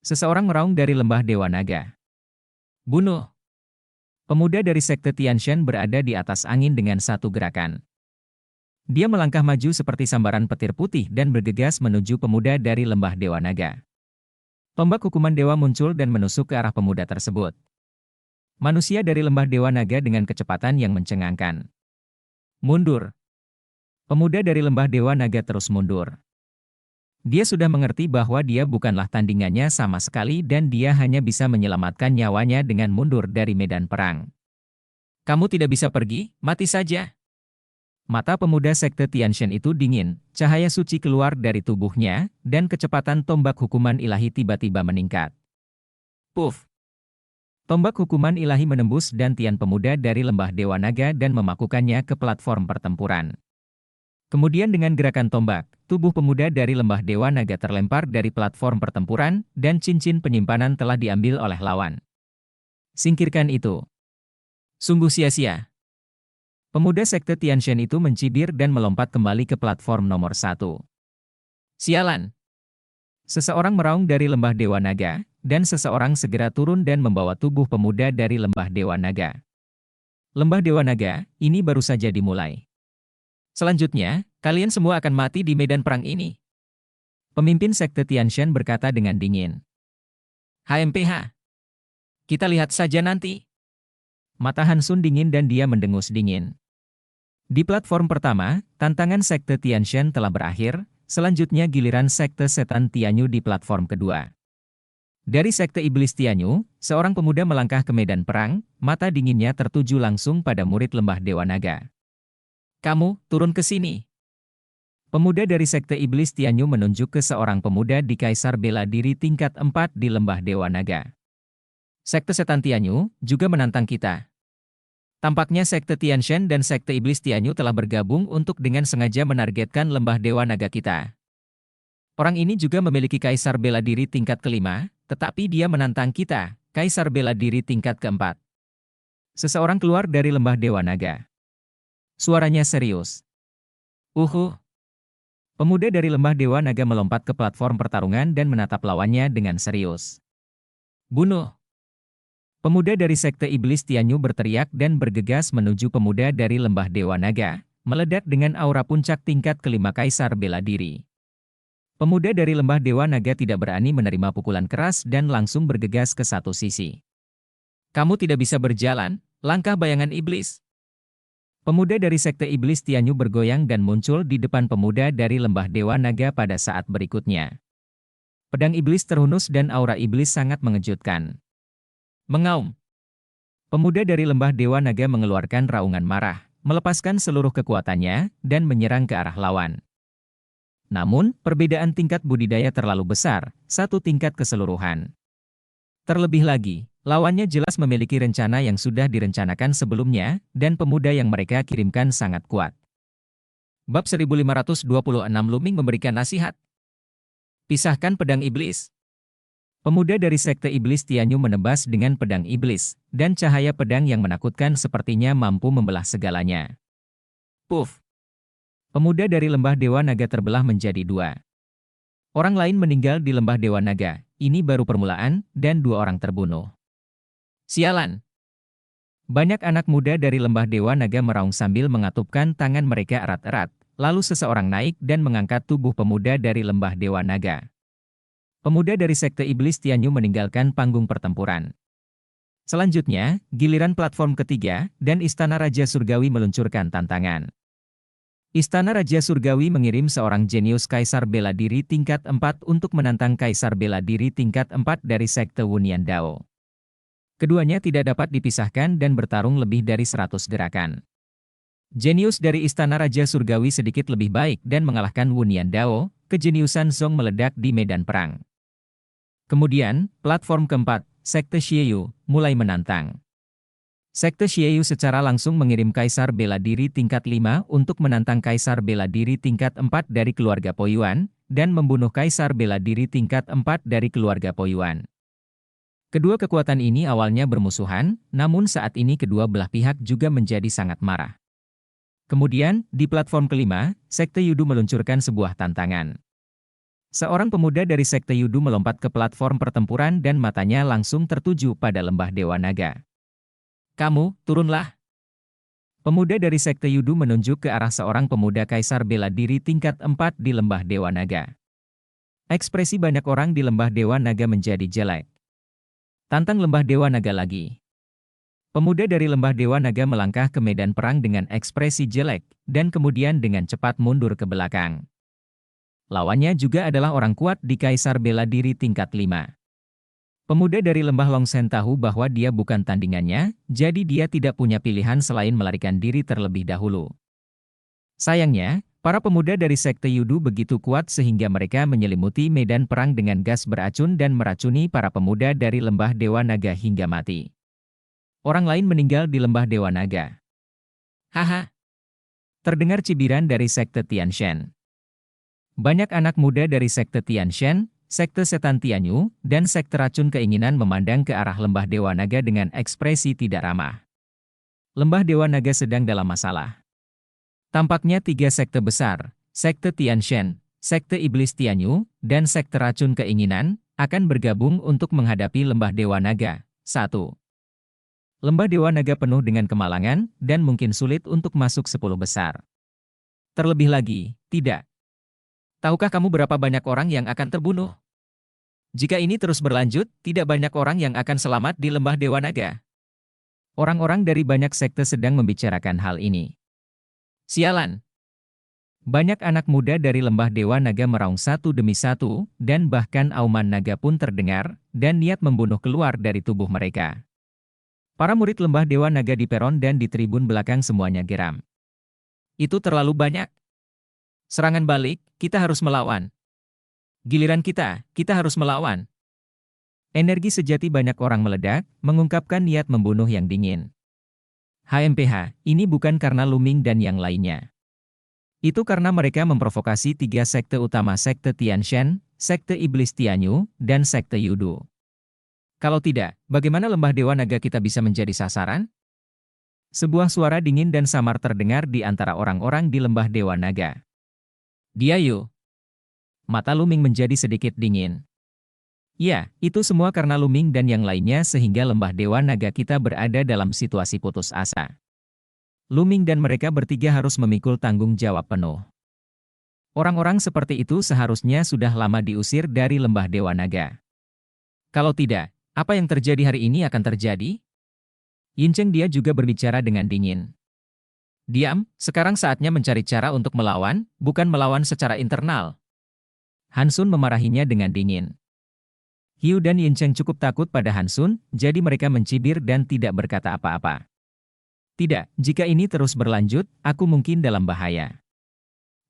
Seseorang meraung dari Lembah Dewa Naga. Bunuh. Pemuda dari Sekte Tianshan berada di atas angin dengan satu gerakan. Dia melangkah maju seperti sambaran petir putih dan bergegas menuju pemuda dari Lembah Dewa Naga. Tombak hukuman dewa muncul dan menusuk ke arah pemuda tersebut. Manusia dari Lembah Dewa Naga dengan kecepatan yang mencengangkan. Mundur. Pemuda dari Lembah Dewa Naga terus mundur. Dia sudah mengerti bahwa dia bukanlah tandingannya sama sekali dan dia hanya bisa menyelamatkan nyawanya dengan mundur dari medan perang. Kamu tidak bisa pergi, mati saja. Mata pemuda Sekte Tianshan itu dingin, cahaya suci keluar dari tubuhnya, dan kecepatan tombak hukuman ilahi tiba-tiba meningkat. Puff! Tombak hukuman ilahi menembus dantian pemuda dari Lembah Dewa Naga dan memakukannya ke platform pertempuran. Kemudian dengan gerakan tombak, tubuh pemuda dari Lembah Dewa Naga terlempar dari platform pertempuran, dan cincin penyimpanan telah diambil oleh lawan. Singkirkan itu. Sungguh sia-sia. Pemuda Sekte Tianshan itu mencibir dan melompat kembali ke platform nomor 1. Sialan! Seseorang meraung dari Lembah Dewa Naga, dan seseorang segera turun dan membawa tubuh pemuda dari Lembah Dewa Naga. Lembah Dewa Naga, ini baru saja dimulai. Selanjutnya, kalian semua akan mati di medan perang ini. Pemimpin Sekte Tianshan berkata dengan dingin. HMPH. Kita lihat saja nanti. Mata Han Sun dingin dan dia mendengus dingin. Di platform pertama, tantangan Sekte Tianshan telah berakhir, selanjutnya giliran Sekte Setan Tianyu di platform kedua. Dari Sekte Iblis Tianyu, seorang pemuda melangkah ke medan perang, mata dinginnya tertuju langsung pada murid Lembah Dewa Naga. Kamu, turun ke sini. Pemuda dari Sekte Iblis Tianyu menunjuk ke seorang pemuda di Kaisar Bela Diri tingkat 4 di Lembah Dewa Naga. Sekte Setan Tianyu juga menantang kita. Tampaknya Sekte Tianshan dan Sekte Iblis Tianyu telah bergabung untuk dengan sengaja menargetkan Lembah Dewa Naga kita. Orang ini juga memiliki Kaisar Bela Diri tingkat kelima, tetapi dia menantang kita, Kaisar Bela Diri tingkat keempat. Seseorang keluar dari Lembah Dewa Naga. Suaranya serius. Pemuda dari Lembah Dewa Naga melompat ke platform pertarungan dan menatap lawannya dengan serius. Bunuh! Pemuda dari Sekte Iblis Tianyu berteriak dan bergegas menuju pemuda dari Lembah Dewa Naga, meledak dengan aura puncak tingkat kelima Kaisar Bela Diri. Pemuda dari Lembah Dewa Naga tidak berani menerima pukulan keras dan langsung bergegas ke satu sisi. Kamu tidak bisa berjalan, langkah bayangan iblis. Pemuda dari Sekte Iblis Tianyu bergoyang dan muncul di depan pemuda dari Lembah Dewa Naga pada saat berikutnya. Pedang iblis terhunus dan aura iblis sangat mengejutkan. Mengaum. Pemuda dari Lembah Dewa Naga mengeluarkan raungan marah, melepaskan seluruh kekuatannya, dan menyerang ke arah lawan. Namun, perbedaan tingkat budidaya terlalu besar, satu tingkat keseluruhan. Terlebih lagi, lawannya jelas memiliki rencana yang sudah direncanakan sebelumnya, dan pemuda yang mereka kirimkan sangat kuat. Bab 1526 Luming memberikan nasihat. Pisahkan pedang iblis. Pemuda dari Sekte Iblis Tianyu menebas dengan pedang iblis, dan cahaya pedang yang menakutkan sepertinya mampu membelah segalanya. Puff! Pemuda dari Lembah Dewa Naga terbelah menjadi dua. Orang lain meninggal di Lembah Dewa Naga, ini baru permulaan, dan 2 orang terbunuh. Sialan! Banyak anak muda dari Lembah Dewa Naga meraung sambil mengatupkan tangan mereka erat-erat, lalu seseorang naik dan mengangkat tubuh pemuda dari Lembah Dewa Naga. Pemuda dari Sekte Iblis Tianyu meninggalkan panggung pertempuran. Selanjutnya, giliran platform ketiga, dan Istana Raja Surgawi meluncurkan tantangan. Istana Raja Surgawi mengirim seorang jenius Kaisar Bela Diri tingkat 4 untuk menantang Kaisar Bela Diri tingkat 4 dari Sekte Wunian Dao. Keduanya tidak dapat dipisahkan dan bertarung lebih dari 100 gerakan. Jenius dari Istana Raja Surgawi sedikit lebih baik dan mengalahkan Wunian Dao, kejeniusan Zong meledak di medan perang. Kemudian, platform keempat, Sekte Xieyou, mulai menantang. Sekte Xieyou secara langsung mengirim Kaisar Bela Diri tingkat 5 untuk menantang Kaisar Bela Diri tingkat 4 dari keluarga Po Yuan, dan membunuh Kaisar Bela Diri tingkat 4 dari keluarga Po Yuan. Kedua kekuatan ini awalnya bermusuhan, namun saat ini kedua belah pihak juga menjadi sangat marah. Kemudian, di platform kelima, Sekte Yudu meluncurkan sebuah tantangan. Seorang pemuda dari Sekte Yudu melompat ke platform pertempuran dan matanya langsung tertuju pada Lembah Dewa Naga. Kamu, turunlah. Pemuda dari Sekte Yudu menunjuk ke arah seorang pemuda Kaisar Bela Diri tingkat 4 di Lembah Dewa Naga. Ekspresi banyak orang di Lembah Dewa Naga menjadi jelek. Tantang Lembah Dewa Naga lagi. Pemuda dari Lembah Dewa Naga melangkah ke medan perang dengan ekspresi jelek, dan kemudian dengan cepat mundur ke belakang. Lawannya juga adalah orang kuat di Kaisar Bela Diri tingkat 5. Pemuda dari Lembah Longsen tahu bahwa dia bukan tandingannya, jadi dia tidak punya pilihan selain melarikan diri terlebih dahulu. Sayangnya, para pemuda dari Sekte Yudu begitu kuat sehingga mereka menyelimuti medan perang dengan gas beracun dan meracuni para pemuda dari Lembah Dewa Naga hingga mati. Orang lain meninggal di Lembah Dewa Naga. Haha! Terdengar cibiran dari Sekte Tianshan. Banyak anak muda dari Sekte Tianshan, Sekte Setan Tianyu, dan Sekte Racun Keinginan memandang ke arah Lembah Dewa Naga dengan ekspresi tidak ramah. Lembah Dewa Naga sedang dalam masalah. Tampaknya 3 sekte besar, Sekte Tianshan, Sekte Iblis Tianyu, dan Sekte Racun Keinginan, akan bergabung untuk menghadapi Lembah Dewa Naga. 1. Lembah Dewa Naga penuh dengan kemalangan, dan mungkin sulit untuk masuk 10 besar. Terlebih lagi, tidak. Tahukah kamu berapa banyak orang yang akan terbunuh? Jika ini terus berlanjut, tidak banyak orang yang akan selamat di Lembah Dewa Naga. Orang-orang dari banyak sekte sedang membicarakan hal ini. Sialan! Banyak anak muda dari Lembah Dewa Naga meraung satu demi satu, dan bahkan auman naga pun terdengar, dan niat membunuh keluar dari tubuh mereka. Para murid Lembah Dewa Naga di peron dan di tribun belakang semuanya geram. Itu terlalu banyak. Serangan balik, kita harus melawan. Giliran kita harus melawan. Energi sejati banyak orang meledak, mengungkapkan niat membunuh yang dingin. HMPH, ini bukan karena Luming dan yang lainnya. Itu karena mereka memprovokasi 3 sekte utama, sekte Tianshan, sekte Iblis Tianyu, dan sekte Yudu. Kalau tidak, bagaimana Lembah Dewa Naga kita bisa menjadi sasaran? Sebuah suara dingin dan samar terdengar di antara orang-orang di Lembah Dewa Naga. Diayu. Mata Luming menjadi sedikit dingin. Ya, itu semua karena Luming dan yang lainnya sehingga Lembah Dewa Naga kita berada dalam situasi putus asa. Luming dan mereka bertiga harus memikul tanggung jawab penuh. Orang-orang seperti itu seharusnya sudah lama diusir dari Lembah Dewa Naga. Kalau tidak, apa yang terjadi hari ini akan terjadi? Yincheng dia juga berbicara dengan dingin. Diam, sekarang saatnya mencari cara untuk melawan, bukan melawan secara internal. Hansun memarahinya dengan dingin. Hiu dan Yincheng cukup takut pada Hansun, jadi mereka mencibir dan tidak berkata apa-apa. Tidak, jika ini terus berlanjut, aku mungkin dalam bahaya.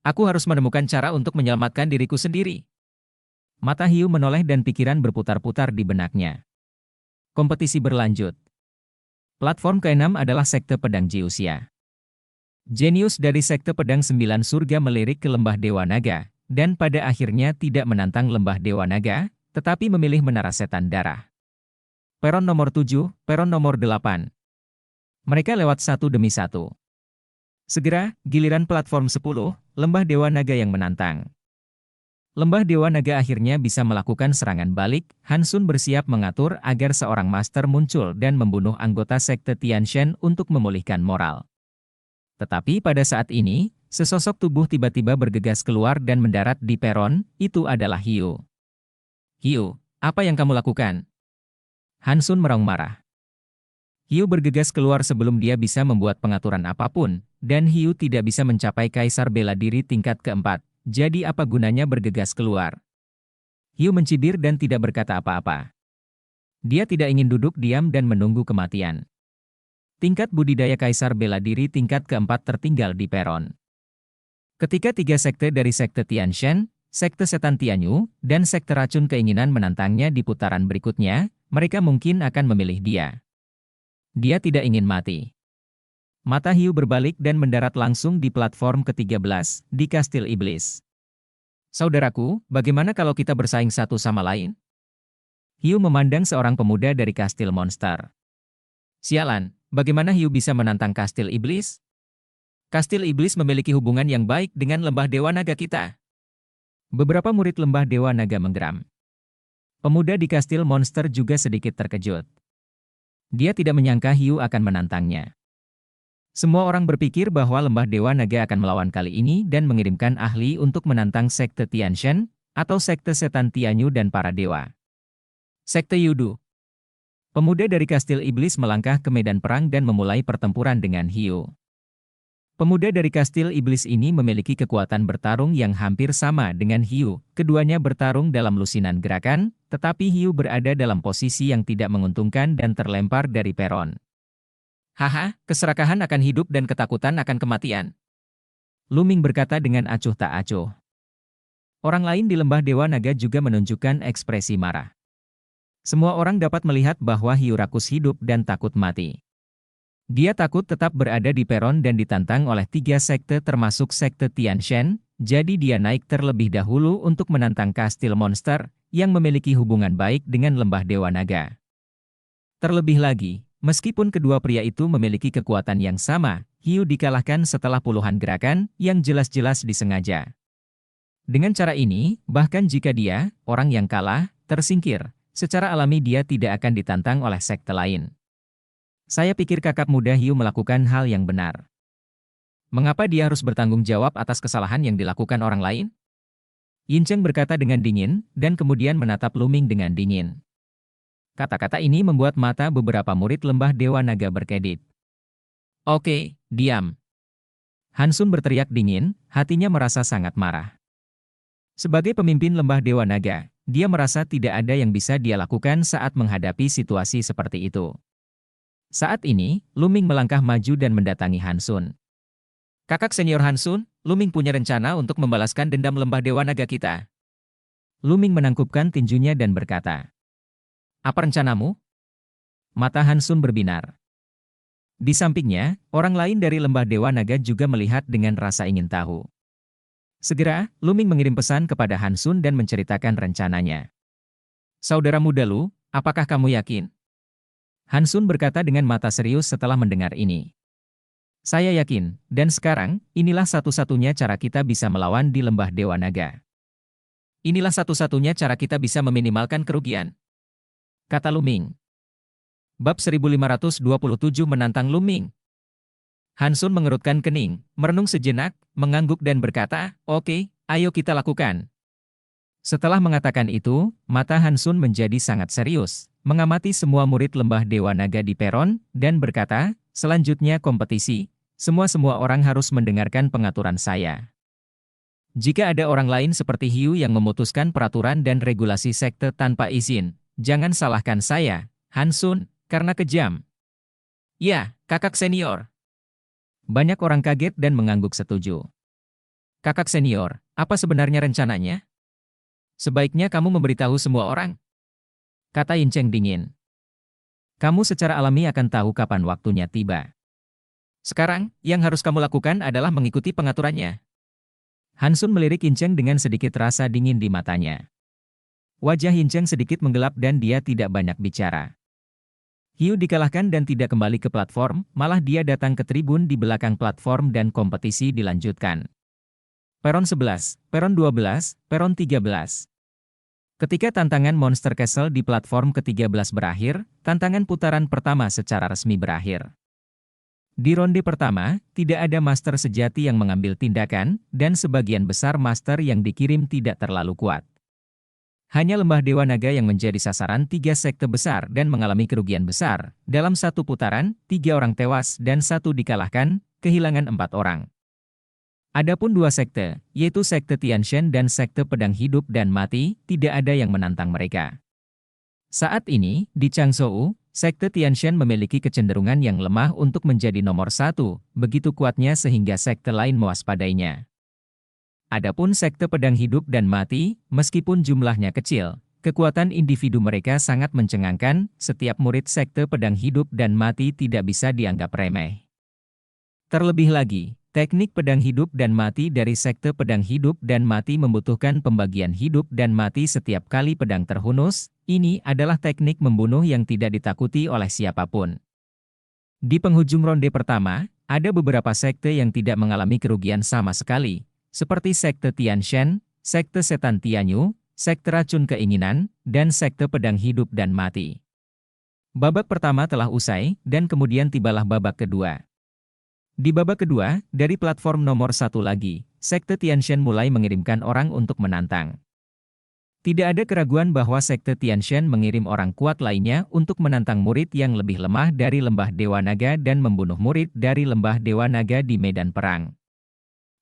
Aku harus menemukan cara untuk menyelamatkan diriku sendiri. Mata Hiu menoleh dan pikiran berputar-putar di benaknya. Kompetisi berlanjut. Platform ke-6 adalah Sekte Pedang Jiuxia. Jenius dari Sekte Pedang 9 Surga melirik ke Lembah Dewa Naga, dan pada akhirnya tidak menantang Lembah Dewa Naga, tetapi memilih Menara Setan Darah. Peron nomor 7, peron nomor 8. Mereka lewat satu demi satu. Segera, giliran platform 10, Lembah Dewa Naga yang menantang. Lembah Dewa Naga akhirnya bisa melakukan serangan balik. Hansun bersiap mengatur agar seorang master muncul dan membunuh anggota Sekte Tianshan untuk memulihkan moral. Tetapi pada saat ini, sesosok tubuh tiba-tiba bergegas keluar dan mendarat di peron. Itu adalah Hiu. Hiu, apa yang kamu lakukan? Hansun meraung marah. Hiu bergegas keluar sebelum dia bisa membuat pengaturan apapun, dan Hiu tidak bisa mencapai Kaisar Bela Diri tingkat keempat, jadi apa gunanya bergegas keluar? Hiu mencibir dan tidak berkata apa-apa. Dia tidak ingin duduk diam dan menunggu kematian. Tingkat budidaya Kaisar Bela Diri tingkat keempat tertinggal di peron. Ketika 3 sekte dari Sekte Tianshan, Sekte Setan Tianyu, dan Sekte Racun Keinginan menantangnya di putaran berikutnya, mereka mungkin akan memilih dia. Dia tidak ingin mati. Mata Hiu berbalik dan mendarat langsung di platform ke-13, di Kastil Iblis. Saudaraku, bagaimana kalau kita bersaing satu sama lain? Hiu memandang seorang pemuda dari Kastil Monster. Sialan, bagaimana Hiu bisa menantang Kastil Iblis? Kastil Iblis memiliki hubungan yang baik dengan Lembah Dewa Naga kita. Beberapa murid Lembah Dewa Naga menggeram. Pemuda di Kastil Monster juga sedikit terkejut. Dia tidak menyangka Hiu akan menantangnya. Semua orang berpikir bahwa Lembah Dewa Naga akan melawan kali ini dan mengirimkan ahli untuk menantang Sekte Tianshan, atau Sekte Setan Tianyu dan para dewa. Sekte Yudu. Pemuda dari Kastil Iblis melangkah ke medan perang dan memulai pertempuran dengan Hiu. Pemuda dari Kastil Iblis ini memiliki kekuatan bertarung yang hampir sama dengan Hiu. Keduanya bertarung dalam lusinan gerakan, tetapi Hiu berada dalam posisi yang tidak menguntungkan dan terlempar dari peron. Haha, keserakahan akan hidup dan ketakutan akan kematian. Luming berkata dengan acuh tak acuh. Orang lain di Lembah Dewa Naga juga menunjukkan ekspresi marah. Semua orang dapat melihat bahwa Hiu rakus hidup dan takut mati. Dia takut tetap berada di peron dan ditantang oleh 3 sekte termasuk Sekte Tianshan, jadi dia naik terlebih dahulu untuk menantang Kastil Monster, yang memiliki hubungan baik dengan Lembah Dewa Naga. Terlebih lagi, meskipun kedua pria itu memiliki kekuatan yang sama, Hiu dikalahkan setelah puluhan gerakan yang jelas-jelas disengaja. Dengan cara ini, bahkan jika dia, orang yang kalah, tersingkir, secara alami dia tidak akan ditantang oleh sekte lain. Saya pikir kakak muda Hiu melakukan hal yang benar. Mengapa dia harus bertanggung jawab atas kesalahan yang dilakukan orang lain? Yin Cheng berkata dengan dingin, dan kemudian menatap Luming dengan dingin. Kata-kata ini membuat mata beberapa murid lembah Dewa Naga berkedip. Oke, diam. Hansun berteriak dingin, hatinya merasa sangat marah. Sebagai pemimpin lembah Dewa Naga, dia merasa tidak ada yang bisa dia lakukan saat menghadapi situasi seperti itu. Saat ini, Luming melangkah maju dan mendatangi Hansun. Kakak senior Hansun, Luming punya rencana untuk membalaskan dendam lembah Dewa Naga kita. Luming menangkupkan tinjunya dan berkata, "Apa rencanamu?" Mata Hansun berbinar. Di sampingnya, orang lain dari lembah Dewa Naga juga melihat dengan rasa ingin tahu. Segera, Luming mengirim pesan kepada Hansun dan menceritakan rencananya. "Saudara muda Lu, apakah kamu yakin?" Hansun berkata dengan mata serius setelah mendengar ini. "Saya yakin, dan sekarang, inilah satu-satunya cara kita bisa melawan di lembah Dewa Naga. Inilah satu-satunya cara kita bisa meminimalkan kerugian," kata Luming. Bab 1527 menantang Luming. Hansun mengerutkan kening, merenung sejenak, mengangguk dan berkata, "Oke, ayo kita lakukan." Setelah mengatakan itu, mata Hansun menjadi sangat serius, mengamati semua murid lembah Dewa Naga di peron, dan berkata, "Selanjutnya kompetisi. Semua orang harus mendengarkan pengaturan saya. Jika ada orang lain seperti Hiu yang memutuskan peraturan dan regulasi sekte tanpa izin, jangan salahkan saya, Hansun, karena kejam." "Ya, kakak senior." Banyak orang kaget dan mengangguk setuju. "Kakak senior, apa sebenarnya rencananya?" "Sebaiknya kamu memberitahu semua orang," kata Yin Cheng dingin. "Kamu secara alami akan tahu kapan waktunya tiba. Sekarang, yang harus kamu lakukan adalah mengikuti pengaturannya." Hansun melirik Yin Cheng dengan sedikit rasa dingin di matanya. Wajah Yin Cheng sedikit menggelap dan dia tidak banyak bicara. Hiu dikalahkan dan tidak kembali ke platform, malah dia datang ke tribun di belakang platform dan kompetisi dilanjutkan. Peron 11, Peron 12, Peron 13. Ketika tantangan Monster Castle di platform ke-13 berakhir, tantangan putaran pertama secara resmi berakhir. Di ronde pertama, tidak ada master sejati yang mengambil tindakan, dan sebagian besar master yang dikirim tidak terlalu kuat. Hanya lembah Dewa Naga yang menjadi sasaran 3 sekte besar dan mengalami kerugian besar. Dalam satu putaran, 3 orang tewas dan 1 dikalahkan, kehilangan 4 orang. Adapun 2 sekte, yaitu sekte Tianshan dan sekte Pedang Hidup dan Mati, tidak ada yang menantang mereka. Saat ini, di Changsou, sekte Tianshan memiliki kecenderungan yang lemah untuk menjadi nomor 1, begitu kuatnya sehingga sekte lain mewaspadainya. Adapun sekte Pedang Hidup dan Mati, meskipun jumlahnya kecil, kekuatan individu mereka sangat mencengangkan, setiap murid sekte Pedang Hidup dan Mati tidak bisa dianggap remeh. Terlebih lagi, teknik Pedang Hidup dan Mati dari sekte Pedang Hidup dan Mati membutuhkan pembagian hidup dan mati setiap kali pedang terhunus. Ini adalah teknik membunuh yang tidak ditakuti oleh siapapun. Di penghujung ronde pertama, ada beberapa sekte yang tidak mengalami kerugian sama sekali, seperti sekte Tianshan, sekte Setan Tianyu, sekte Racun Keinginan, dan sekte Pedang Hidup dan Mati. Babak pertama telah usai, dan kemudian tibalah babak kedua. Di babak kedua, dari platform nomor 1 lagi, sekte Tianshan mulai mengirimkan orang untuk menantang. Tidak ada keraguan bahwa sekte Tianshan mengirim orang kuat lainnya untuk menantang murid yang lebih lemah dari lembah Dewa Naga dan membunuh murid dari lembah Dewa Naga di medan perang.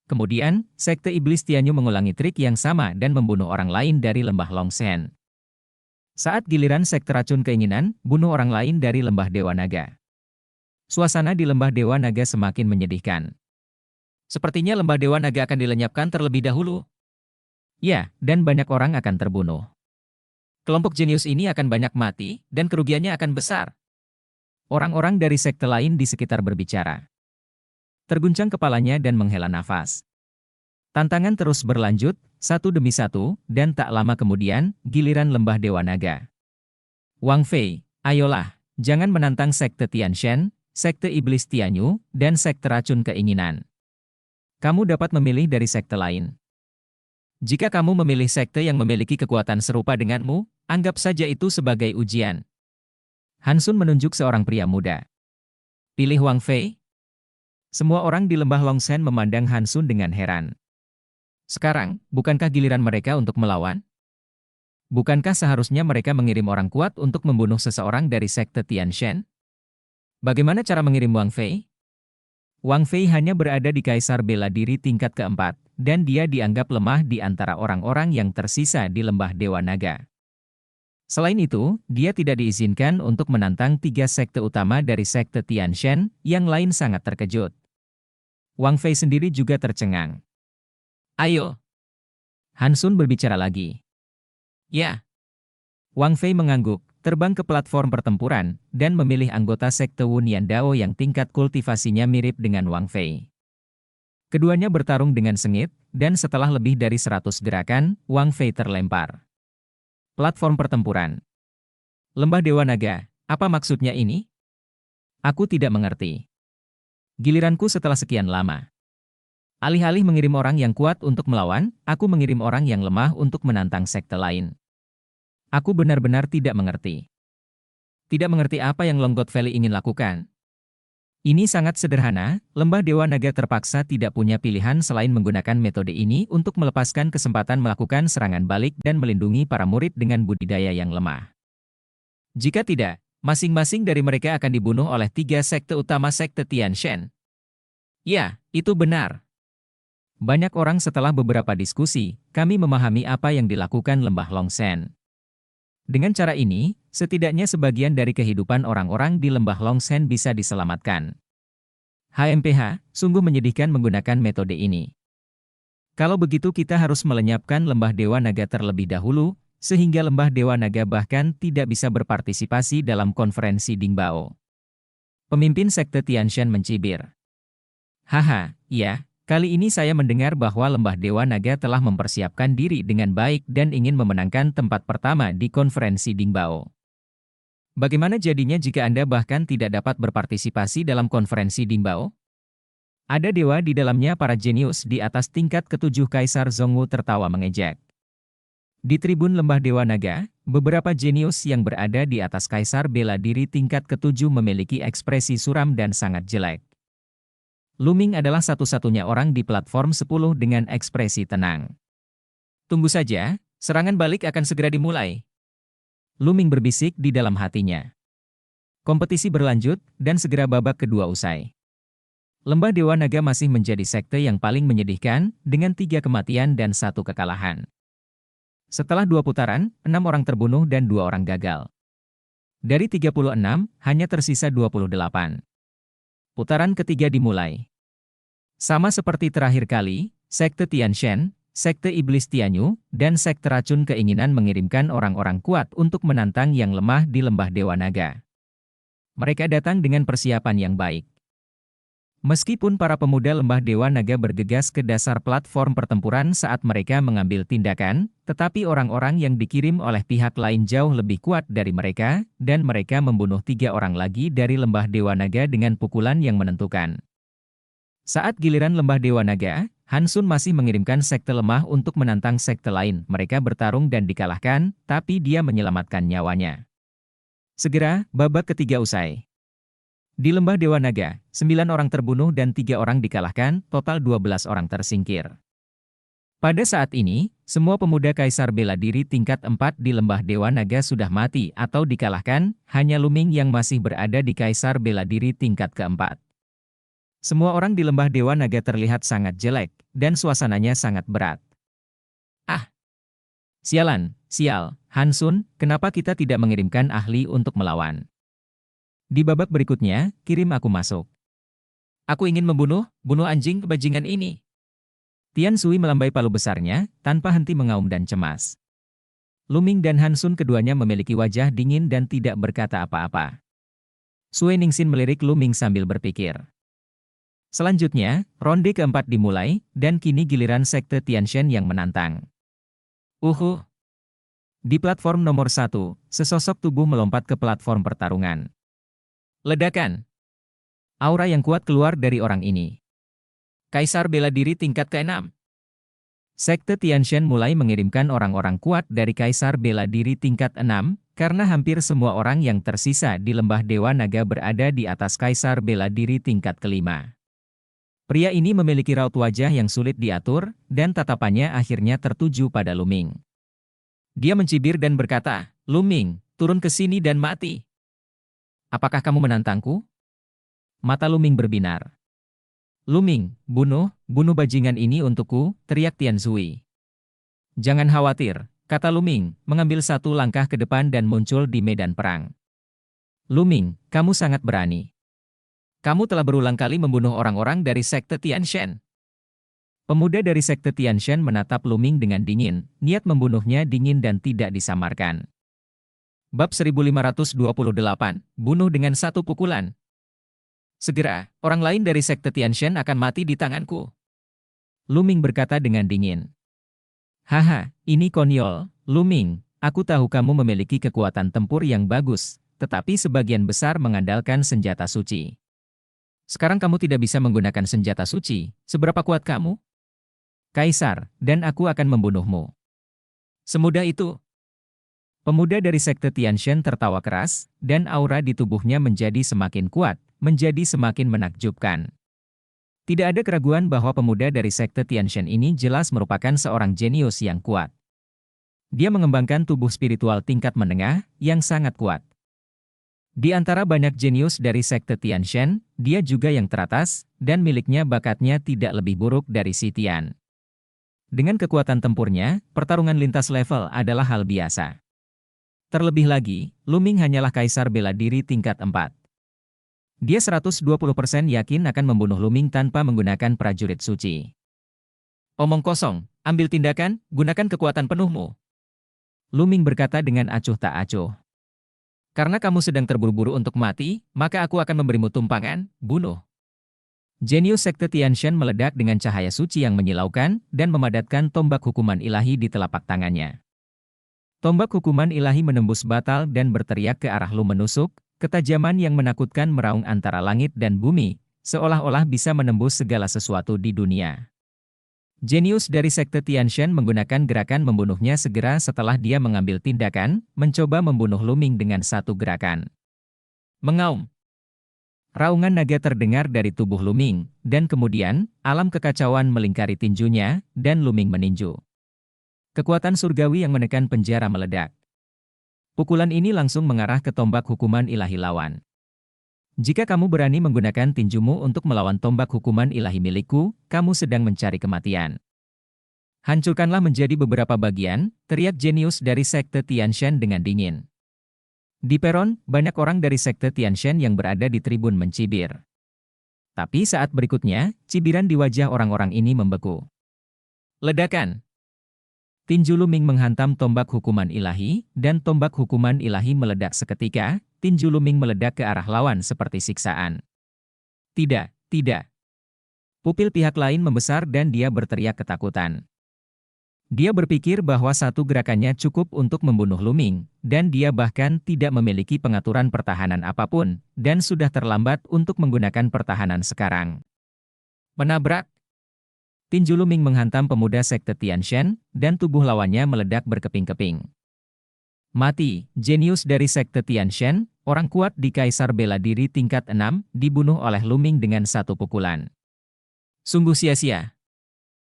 Kemudian, sekte Iblis Tianyu mengulangi trik yang sama dan membunuh orang lain dari lembah Longshen. Saat giliran sekte Racun Keinginan, bunuh orang lain dari lembah Dewa Naga. Suasana di lembah Dewa Naga semakin menyedihkan. Sepertinya lembah Dewa Naga akan dilenyapkan terlebih dahulu. Ya, dan banyak orang akan terbunuh. Kelompok jenius ini akan banyak mati, dan kerugiannya akan besar. Orang-orang dari sekte lain di sekitar berbicara. Terguncang kepalanya dan menghela nafas. Tantangan terus berlanjut, satu demi satu, dan tak lama kemudian, giliran lembah Dewa Naga. Wang Fei, ayolah, jangan menantang sekte Tianshan, sekte Iblis Tianyu, dan sekte Racun Keinginan. Kamu dapat memilih dari sekte lain. Jika kamu memilih sekte yang memiliki kekuatan serupa denganmu, anggap saja itu sebagai ujian. Hansun menunjuk seorang pria muda. Pilih Wang Fei? Semua orang di lembah Longshan memandang Han Sun dengan heran. Sekarang, bukankah giliran mereka untuk melawan? Bukankah seharusnya mereka mengirim orang kuat untuk membunuh seseorang dari sekte Tianshan? Bagaimana cara mengirim Wang Fei? Wang Fei hanya berada di Kaisar Bela Diri tingkat keempat, dan dia dianggap lemah di antara orang-orang yang tersisa di lembah Dewa Naga. Selain itu, dia tidak diizinkan untuk menantang 3 sekte utama dari sekte Tianshan, yang lain sangat terkejut. Wang Fei sendiri juga tercengang. Ayo. Han Sun berbicara lagi. Ya. Wang Fei mengangguk, terbang ke platform pertempuran, dan memilih anggota sekte Wunian Dao yang tingkat kultivasinya mirip dengan Wang Fei. Keduanya bertarung dengan sengit, dan setelah lebih dari 100 gerakan, Wang Fei terlempar. Platform pertempuran. Lembah Dewa Naga, apa maksudnya ini? Aku tidak mengerti. Giliranku setelah sekian lama. Alih-alih mengirim orang yang kuat untuk melawan, aku mengirim orang yang lemah untuk menantang sekte lain. Aku benar-benar tidak mengerti. Tidak mengerti apa yang Long God Valley ingin lakukan. Ini sangat sederhana, lembah Dewa Naga terpaksa tidak punya pilihan selain menggunakan metode ini untuk melepaskan kesempatan melakukan serangan balik dan melindungi para murid dengan budidaya yang lemah. Jika tidak, masing-masing dari mereka akan dibunuh oleh 3 sekte utama sekte Tianshan. Ya, itu benar. Banyak orang setelah beberapa diskusi, kami memahami apa yang dilakukan lembah Longshan. Dengan cara ini, setidaknya sebagian dari kehidupan orang-orang di lembah Longshan bisa diselamatkan. HMPH, sungguh menyedihkan menggunakan metode ini. Kalau begitu kita harus melenyapkan lembah Dewa Naga terlebih dahulu, sehingga lembah Dewa Naga bahkan tidak bisa berpartisipasi dalam konferensi Dingbao. Pemimpin sekte Tianshan mencibir. Haha, ya, kali ini saya mendengar bahwa lembah Dewa Naga telah mempersiapkan diri dengan baik dan ingin memenangkan tempat pertama di konferensi Dingbao. Bagaimana jadinya jika Anda bahkan tidak dapat berpartisipasi dalam konferensi Dingbao? Ada dewa di dalamnya, para jenius di atas tingkat ketujuh. Kaisar Zhongwu tertawa mengejek. Di tribun lembah Dewa Naga, beberapa jenius yang berada di atas Kaisar Bela Diri tingkat ketujuh memiliki ekspresi suram dan sangat jelek. Lu Ming adalah satu-satunya orang di platform 10 dengan ekspresi tenang. Tunggu saja, serangan balik akan segera dimulai. Lu Ming berbisik di dalam hatinya. Kompetisi berlanjut, dan segera babak kedua usai. Lembah Dewa Naga masih menjadi sekte yang paling menyedihkan, dengan 3 kematian dan 1 kekalahan. Setelah 2 putaran, 6 orang terbunuh dan 2 orang gagal. Dari 36, hanya tersisa 28. Putaran ketiga dimulai. Sama seperti terakhir kali, sekte Tianshan, sekte Iblis Tianyu, dan sekte Racun keinginan mengirimkan orang-orang kuat untuk menantang yang lemah di lembah Dewa Naga. Mereka datang dengan persiapan yang baik. Meskipun para pemuda lembah Dewa Naga bergegas ke dasar platform pertempuran saat mereka mengambil tindakan, tetapi orang-orang yang dikirim oleh pihak lain jauh lebih kuat dari mereka, dan mereka membunuh 3 orang lagi dari lembah Dewa Naga dengan pukulan yang menentukan. Saat giliran lembah Dewa Naga, Han Sun masih mengirimkan sekte lemah untuk menantang sekte lain. Mereka bertarung dan dikalahkan, tapi dia menyelamatkan nyawanya. Segera, babak ketiga usai. Di lembah Dewa Naga, 9 orang terbunuh dan 3 orang dikalahkan, total 12 orang tersingkir. Pada saat ini, semua pemuda Kaisar Bela Diri tingkat 4 di lembah Dewa Naga sudah mati atau dikalahkan, hanya Lu Ming yang masih berada di Kaisar Bela Diri tingkat keempat. Semua orang di lembah Dewa Naga terlihat sangat jelek, dan suasananya sangat berat. Ah! Sialan, sial, Han Sun, kenapa kita tidak mengirimkan ahli untuk melawan? Di babak berikutnya, kirim aku masuk. Aku ingin bunuh anjing kebajingan ini. Tian Sui melambai palu besarnya, tanpa henti mengaum dan cemas. Lu Ming dan Han Sun keduanya memiliki wajah dingin dan tidak berkata apa-apa. Sui Ningsin melirik Lu Ming sambil berpikir. Selanjutnya, ronde keempat dimulai, dan kini giliran sekte Tianshan yang menantang. Di platform nomor 1, sesosok tubuh melompat ke platform pertarungan. Ledakan. Aura yang kuat keluar dari orang ini. Kaisar Bela Diri tingkat ke-6. Sekte Tianshan mulai mengirimkan orang-orang kuat dari Kaisar Bela Diri tingkat 6, Karena hampir semua orang yang tersisa di lembah Dewa Naga berada di atas Kaisar Bela Diri tingkat kelima. Pria ini memiliki raut wajah yang sulit diatur, dan tatapannya akhirnya tertuju pada Luming. Dia mencibir dan berkata, "Luming, turun ke sini dan mati. Apakah kamu menantangku?" Mata Luming berbinar. "Luming, bunuh bajingan ini untukku," teriak Tian Zui. "Jangan khawatir," kata Luming, mengambil satu langkah ke depan dan muncul di medan perang. "Luming, kamu sangat berani. Kamu telah berulang kali membunuh orang-orang dari Sekte Tianshan." Pemuda dari Sekte Tianshan menatap Luming dengan dingin, niat membunuhnya dingin dan tidak disamarkan. Bab 1528, bunuh dengan satu pukulan. "Segera, orang lain dari Sekte Tianshan akan mati di tanganku," Luming berkata dengan dingin. "Haha, ini konyol, Luming. Aku tahu kamu memiliki kekuatan tempur yang bagus, tetapi sebagian besar mengandalkan senjata suci. Sekarang kamu tidak bisa menggunakan senjata suci, seberapa kuat kamu? Kaisar, dan aku akan membunuhmu." "Semudah itu?" Pemuda dari Sekte Tianshan tertawa keras, dan aura di tubuhnya menjadi semakin kuat, menjadi semakin menakjubkan. Tidak ada keraguan bahwa pemuda dari Sekte Tianshan ini jelas merupakan seorang jenius yang kuat. Dia mengembangkan tubuh spiritual tingkat menengah yang sangat kuat. Di antara banyak jenius dari Sekte Tianshan, dia juga yang teratas, dan miliknya bakatnya tidak lebih buruk dari si Tian. Dengan kekuatan tempurnya, pertarungan lintas level adalah hal biasa. Terlebih lagi, Luming hanyalah Kaisar Bela Diri tingkat 4. Dia 120% yakin akan membunuh Luming tanpa menggunakan prajurit suci. "Omong kosong, ambil tindakan, gunakan kekuatan penuhmu," Luming berkata dengan acuh tak acuh. "Karena kamu sedang terburu-buru untuk mati, maka aku akan memberimu tumpangan, bunuh." Jenius Sekte Tianshan meledak dengan cahaya suci yang menyilaukan dan memadatkan tombak hukuman ilahi di telapak tangannya. Tombak hukuman ilahi menembus batal dan berteriak ke arah Lu menusuk, ketajaman yang menakutkan meraung antara langit dan bumi, seolah-olah bisa menembus segala sesuatu di dunia. Jenius dari Sekte Tianshan menggunakan gerakan membunuhnya segera setelah dia mengambil tindakan, mencoba membunuh Luming dengan satu gerakan. Mengaum. Raungan naga terdengar dari tubuh Luming, dan kemudian, alam kekacauan melingkari tinjunya, dan Luming meninju. Kekuatan surgawi yang menekan penjara meledak. Pukulan ini langsung mengarah ke tombak hukuman ilahi lawan. "Jika kamu berani menggunakan tinjumu untuk melawan tombak hukuman ilahi milikku, kamu sedang mencari kematian. Hancurkanlah menjadi beberapa bagian," teriak jenius dari Sekte Tianshan dengan dingin. Di peron, banyak orang dari Sekte Tianshan yang berada di tribun mencibir. Tapi saat berikutnya, cibiran di wajah orang-orang ini membeku. Ledakan. Tinju Luming menghantam tombak hukuman ilahi, dan tombak hukuman ilahi meledak seketika. Tinju Luming meledak ke arah lawan seperti siksaan. Tidak, tidak. Pupil pihak lain membesar dan dia berteriak ketakutan. Dia berpikir bahwa satu gerakannya cukup untuk membunuh Luming, dan dia bahkan tidak memiliki pengaturan pertahanan apapun, dan sudah terlambat untuk menggunakan pertahanan sekarang. Menabrak. Tinju Luming menghantam pemuda Sekte Tianshan, dan tubuh lawannya meledak berkeping-keping. Mati, jenius dari Sekte Tianshan, orang kuat di Kaisar Bela Diri tingkat 6, dibunuh oleh Luming dengan satu pukulan. Sungguh sia-sia.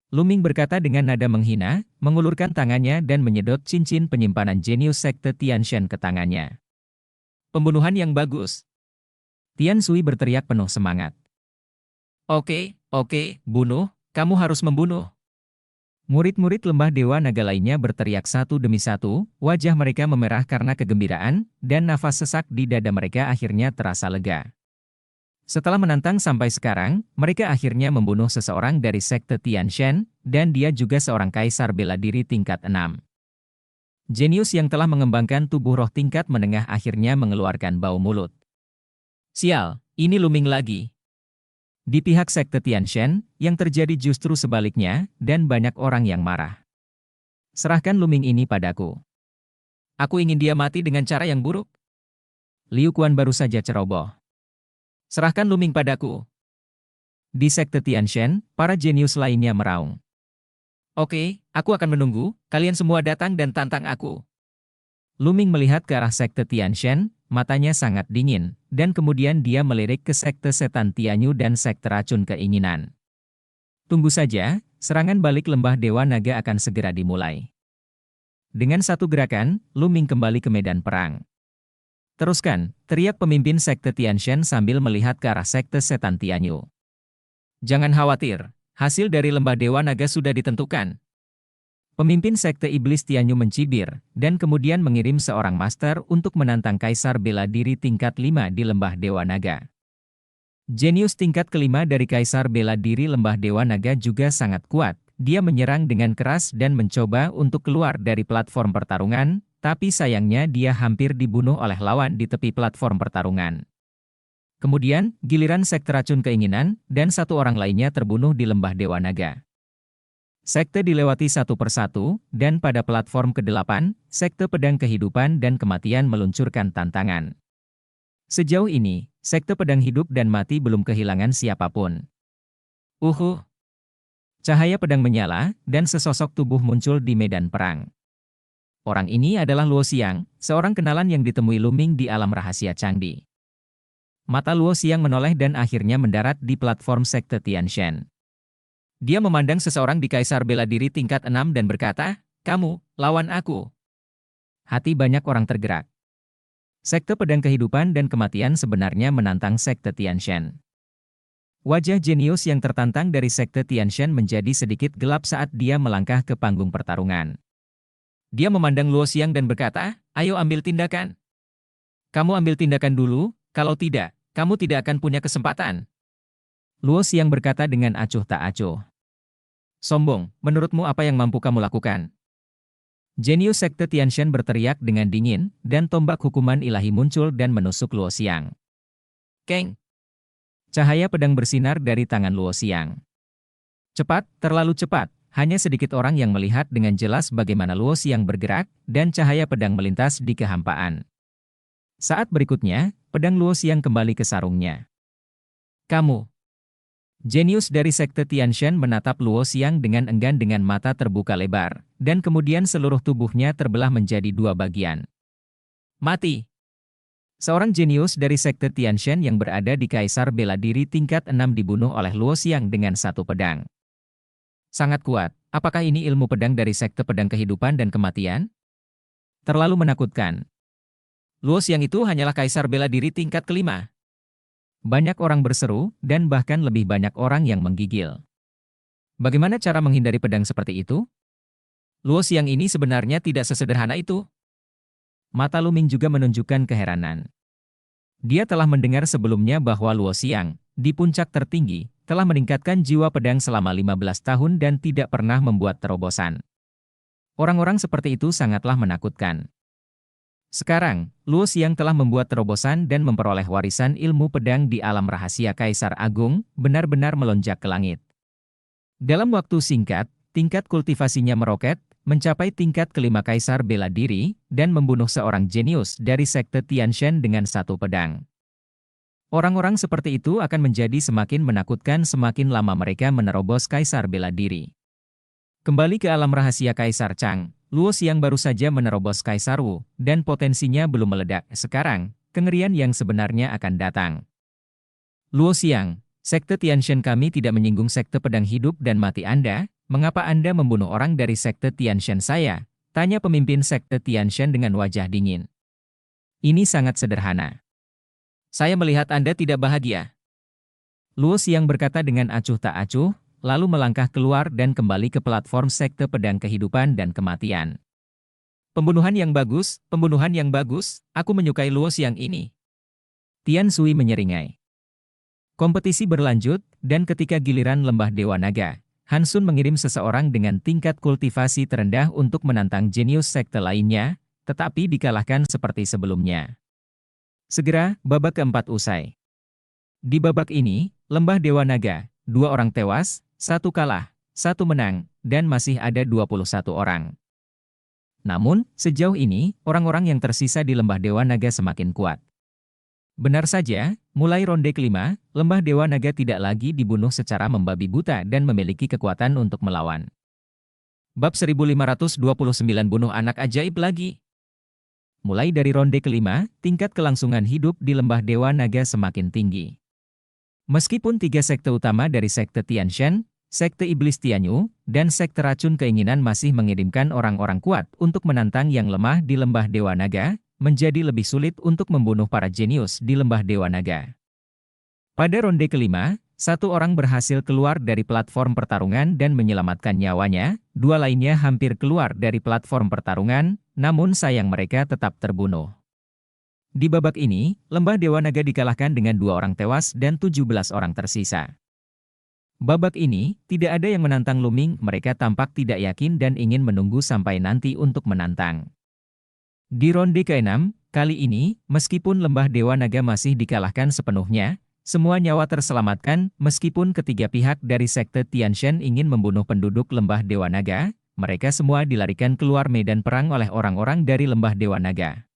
Luming berkata dengan nada menghina, mengulurkan tangannya dan menyedot cincin penyimpanan jenius Sekte Tianshan ke tangannya. "Pembunuhan yang bagus." Tian Sui berteriak penuh semangat. Oke, bunuh. Kamu harus membunuh." Murid-murid lembah Dewa Naga lainnya berteriak satu demi satu, wajah mereka memerah karena kegembiraan, dan nafas sesak di dada mereka akhirnya terasa lega. Setelah menantang sampai sekarang, mereka akhirnya membunuh seseorang dari Sekte Tianshan, dan dia juga seorang Kaisar Bela Diri tingkat 6. Jenius yang telah mengembangkan tubuh roh tingkat menengah akhirnya mengeluarkan bau mulut. "Sial, ini Luming lagi." Di pihak Sekte Tianshan, yang terjadi justru sebaliknya, dan banyak orang yang marah. "Serahkan Luming ini padaku. Aku ingin dia mati dengan cara yang buruk." Liu Quan baru saja ceroboh. "Serahkan Luming padaku." Di Sekte Tianshan, para jenius lainnya meraung. "Oke, aku akan menunggu, kalian semua datang dan tantang aku." Luming melihat ke arah sekte Tianshan, matanya sangat dingin, dan kemudian dia melirik ke sekte setan Tianyu dan sekte racun keinginan. Tunggu saja, serangan balik lembah Dewa Naga akan segera dimulai. Dengan satu gerakan, Luming kembali ke medan perang. Teruskan, teriak pemimpin sekte Tianshan sambil melihat ke arah sekte setan Tianyu. Jangan khawatir, hasil dari lembah Dewa Naga sudah ditentukan. Pemimpin sekte iblis Tianyu mencibir, dan kemudian mengirim seorang master untuk menantang kaisar bela diri tingkat 5 di lembah Dewa Naga. Jenius tingkat kelima dari kaisar bela diri lembah Dewa Naga juga sangat kuat. Dia menyerang dengan keras dan mencoba untuk keluar dari platform pertarungan, tapi sayangnya dia hampir dibunuh oleh lawan di tepi platform pertarungan. Kemudian, giliran sekte racun keinginan, dan satu orang lainnya terbunuh di lembah Dewa Naga. Sekte dilewati satu persatu, dan pada platform ke-8, sekte pedang kehidupan dan kematian meluncurkan tantangan. Sejauh ini, sekte pedang hidup dan mati belum kehilangan siapapun. Cahaya pedang menyala, dan sesosok tubuh muncul di medan perang. Orang ini adalah Luo Xiang, seorang kenalan yang ditemui Luming di alam rahasia Changdi. Mata Luo Xiang menoleh dan akhirnya mendarat di platform sekte Tianshan. Dia memandang seseorang di kaisar bela diri tingkat 6 dan berkata, "Kamu, lawan aku." Hati banyak orang tergerak. Sekte pedang kehidupan dan kematian sebenarnya menantang sekte Tianshan. Wajah jenius yang tertantang dari sekte Tianshan menjadi sedikit gelap saat dia melangkah ke panggung pertarungan. Dia memandang Luo Xiang dan berkata, "Ayo ambil tindakan. Kamu ambil tindakan dulu, kalau tidak, kamu tidak akan punya kesempatan." Luo Xiang berkata dengan acuh tak acuh. "Sombong, menurutmu apa yang mampu kamu lakukan?" Jenius sekte Tianshan berteriak dengan dingin, dan tombak hukuman ilahi muncul dan menusuk Luo Xiang. Keng! Cahaya pedang bersinar dari tangan Luo Xiang. Cepat, terlalu cepat, hanya sedikit orang yang melihat dengan jelas bagaimana Luo Xiang bergerak, dan cahaya pedang melintas di kehampaan. Saat berikutnya, pedang Luo Xiang kembali ke sarungnya. "Kamu!" Jenius dari sekte Tianshan menatap Luo Xiang dengan enggan dengan mata terbuka lebar, dan kemudian seluruh tubuhnya terbelah menjadi dua bagian. "Mati!" Seorang jenius dari sekte Tianshan yang berada di kaisar bela diri tingkat 6 dibunuh oleh Luo Xiang dengan satu pedang. Sangat kuat, apakah ini ilmu pedang dari sekte pedang kehidupan dan kematian? Terlalu menakutkan. Luo Xiang itu hanyalah kaisar bela diri tingkat kelima. Banyak orang berseru, dan bahkan lebih banyak orang yang menggigil. Bagaimana cara menghindari pedang seperti itu? Luo Xiang ini sebenarnya tidak sesederhana itu. Mata Luming juga menunjukkan keheranan. Dia telah mendengar sebelumnya bahwa Luo Xiang, di puncak tertinggi, telah meningkatkan jiwa pedang selama 15 tahun dan tidak pernah membuat terobosan. Orang-orang seperti itu sangatlah menakutkan. Sekarang, Luo Xiang telah membuat terobosan dan memperoleh warisan ilmu pedang di alam rahasia Kaisar Agung, benar-benar melonjak ke langit. Dalam waktu singkat, tingkat kultivasinya meroket, mencapai tingkat kelima Kaisar bela diri, dan membunuh seorang jenius dari sekte Tianshan dengan satu pedang. Orang-orang seperti itu akan menjadi semakin menakutkan semakin lama mereka menerobos Kaisar bela diri. Kembali ke alam rahasia Kaisar Chang, Luo Xiang baru saja menerobos Kaisar Wu, dan potensinya belum meledak. Sekarang, kengerian yang sebenarnya akan datang. Luo Xiang, sekte Tianshan kami tidak menyinggung sekte pedang hidup dan mati Anda, mengapa Anda membunuh orang dari sekte Tianshan saya? Tanya pemimpin sekte Tianshan dengan wajah dingin. Ini sangat sederhana. Saya melihat Anda tidak bahagia. Luo Xiang berkata dengan acuh tak acuh, lalu melangkah keluar dan kembali ke platform sekte pedang kehidupan dan kematian. Pembunuhan yang bagus, aku menyukai Luo Xiang ini. Tian Sui menyeringai. Kompetisi berlanjut, dan ketika giliran lembah Dewa Naga, Han Sun mengirim seseorang dengan tingkat kultivasi terendah untuk menantang jenius sekte lainnya, tetapi dikalahkan seperti sebelumnya. Segera, babak keempat usai. Di babak ini, lembah Dewa Naga, 2 orang tewas, 1 kalah, 1 menang, dan masih ada 21 orang. Namun, sejauh ini, orang-orang yang tersisa di lembah Dewa Naga semakin kuat. Benar saja, mulai ronde kelima, lembah Dewa Naga tidak lagi dibunuh secara membabi buta dan memiliki kekuatan untuk melawan. Bab 1529 bunuh anak ajaib lagi. Mulai dari ronde kelima, tingkat kelangsungan hidup di Lembah Dewa Naga semakin tinggi. Meskipun tiga sekte utama dari sekte Tianshan, sekte Iblis Tianyu, dan sekte Racun Keinginan masih mengirimkan orang-orang kuat untuk menantang yang lemah di Lembah Dewa Naga, menjadi lebih sulit untuk membunuh para jenius di Lembah Dewa Naga. Pada ronde kelima, satu orang berhasil keluar dari platform pertarungan dan menyelamatkan nyawanya, dua lainnya hampir keluar dari platform pertarungan, namun sayang mereka tetap terbunuh. Di babak ini, Lembah Dewa Naga dikalahkan dengan 2 orang tewas dan 17 orang tersisa. Babak ini, tidak ada yang menantang Luming, mereka tampak tidak yakin dan ingin menunggu sampai nanti untuk menantang. Di ronde ke-6, kali ini, meskipun Lembah Dewa Naga masih dikalahkan sepenuhnya, semua nyawa terselamatkan, meskipun ketiga pihak dari sekte Tianshan ingin membunuh penduduk Lembah Dewa Naga, mereka semua dilarikan keluar medan perang oleh orang-orang dari Lembah Dewa Naga.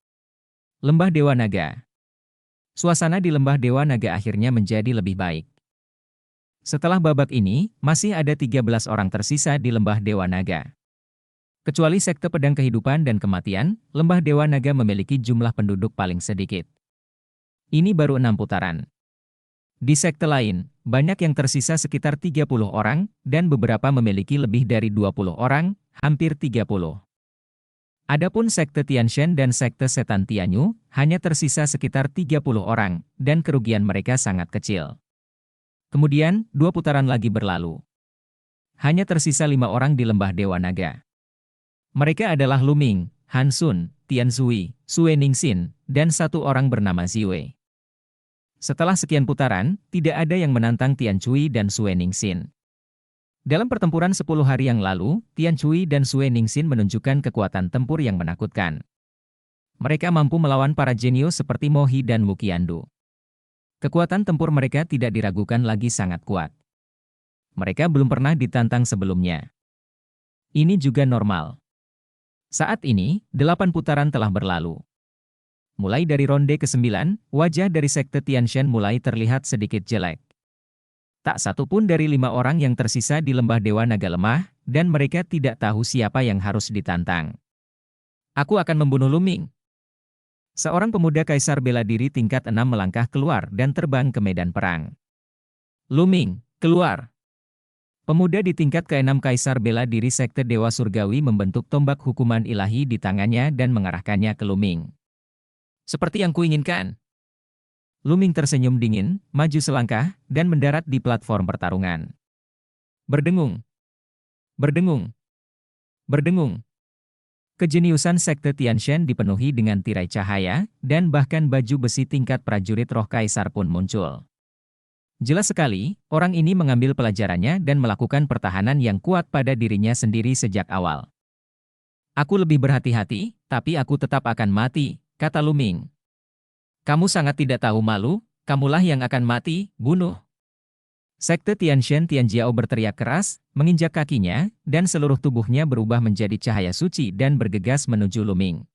Lembah Dewa Naga. Suasana di Lembah Dewa Naga akhirnya menjadi lebih baik. Setelah babak ini, masih ada 13 orang tersisa di Lembah Dewa Naga. Kecuali sekte Pedang Kehidupan dan Kematian, Lembah Dewa Naga memiliki jumlah penduduk paling sedikit. Ini baru 6 putaran. Di sekte lain, banyak yang tersisa sekitar 30 orang, dan beberapa memiliki lebih dari 20 orang, hampir 30. Adapun sekte Tianshan dan sekte Setan Tianyu, hanya tersisa sekitar 30 orang, dan kerugian mereka sangat kecil. Kemudian, 2 putaran lagi berlalu. Hanya tersisa 5 orang di Lembah Dewa Naga. Mereka adalah Luming, Han Sun, Tian Zui, Sue Ningxin, dan 1 orang bernama Ziwei. Setelah sekian putaran, tidak ada yang menantang Tian Cui dan Sue Ningxin. Dalam pertempuran 10 hari yang lalu, Tian Cui dan Sue Ningxin menunjukkan kekuatan tempur yang menakutkan. Mereka mampu melawan para jenius seperti Mo Hi dan Wu Qiandu. Kekuatan tempur mereka tidak diragukan lagi sangat kuat. Mereka belum pernah ditantang sebelumnya. Ini juga normal. Saat ini, 8 putaran telah berlalu. Mulai dari ronde ke-9, wajah dari sekte Tianshan mulai terlihat sedikit jelek. Tak satu pun dari 5 orang yang tersisa di Lembah Dewa Naga lemah, dan mereka tidak tahu siapa yang harus ditantang. Aku akan membunuh Luming. Seorang pemuda kaisar bela diri tingkat 6 melangkah keluar dan terbang ke medan perang. Luming, keluar! Pemuda di tingkat ke-6 kaisar bela diri sekte Dewa Surgawi membentuk tombak hukuman ilahi di tangannya dan mengarahkannya ke Luming. Seperti yang kuinginkan. Luming tersenyum dingin, maju selangkah, dan mendarat di platform pertarungan. Berdengung. Berdengung. Berdengung. Kejeniusan sekte Tianshan dipenuhi dengan tirai cahaya, dan bahkan baju besi tingkat prajurit roh kaisar pun muncul. Jelas sekali, orang ini mengambil pelajarannya dan melakukan pertahanan yang kuat pada dirinya sendiri sejak awal. Aku lebih berhati-hati, tapi aku tetap akan mati, kata Luming. Kamu sangat tidak tahu malu, kamulah yang akan mati, bunuh. Sekte Tianshan Tianjiao berteriak keras, menginjak kakinya, dan seluruh tubuhnya berubah menjadi cahaya suci dan bergegas menuju Luming.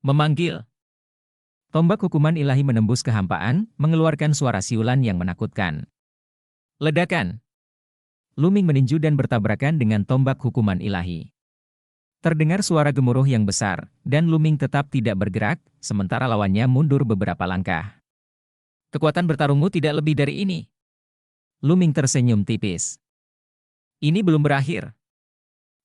Memanggil. Tombak hukuman ilahi menembus kehampaan, mengeluarkan suara siulan yang menakutkan. Ledakan. Luming meninju dan bertabrakan dengan tombak hukuman ilahi. Terdengar suara gemuruh yang besar, dan Luming tetap tidak bergerak, sementara lawannya mundur beberapa langkah. Kekuatan bertarungmu tidak lebih dari ini. Luming tersenyum tipis. Ini belum berakhir.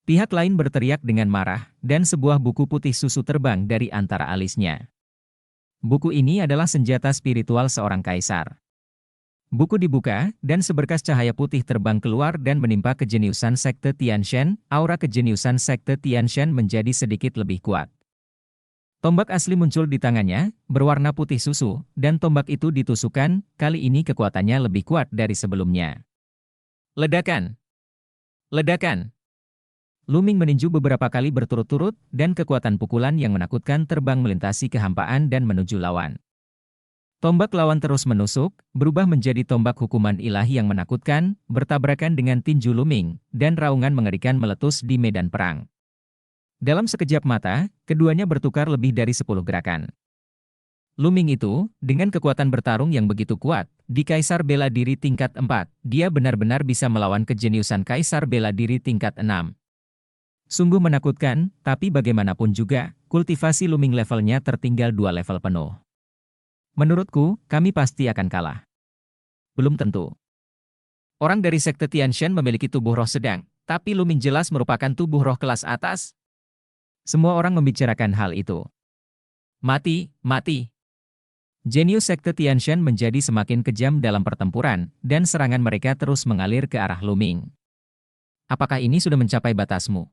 Pihak lain berteriak dengan marah, dan sebuah buku putih susu terbang dari antara alisnya. Buku ini adalah senjata spiritual seorang kaisar. Buku dibuka, dan seberkas cahaya putih terbang keluar dan menimpa kejeniusan sekte Tianshan. Aura kejeniusan sekte Tianshan menjadi sedikit lebih kuat. Tombak asli muncul di tangannya, berwarna putih susu, dan tombak itu ditusukkan, kali ini kekuatannya lebih kuat dari sebelumnya. Ledakan! Ledakan! Luming meninju beberapa kali berturut-turut, dan kekuatan pukulan yang menakutkan terbang melintasi kehampaan dan menuju lawan. Tombak lawan terus menusuk, berubah menjadi tombak hukuman ilahi yang menakutkan, bertabrakan dengan tinju Luming, dan raungan mengerikan meletus di medan perang. Dalam sekejap mata, keduanya bertukar lebih dari 10 gerakan. Luming itu, dengan kekuatan bertarung yang begitu kuat, di Kaisar Bela Diri tingkat 4, dia benar-benar bisa melawan kejeniusan Kaisar Bela Diri tingkat 6. Sungguh menakutkan, tapi bagaimanapun juga, kultivasi Luming levelnya tertinggal 2 level penuh. Menurutku, kami pasti akan kalah. Belum tentu. Orang dari Sekte Tianshan memiliki tubuh roh sedang, tapi Luming jelas merupakan tubuh roh kelas atas. Semua orang membicarakan hal itu. Mati, mati. Jenius Sekte Tianshan menjadi semakin kejam dalam pertempuran, dan serangan mereka terus mengalir ke arah Luming. Apakah ini sudah mencapai batasmu?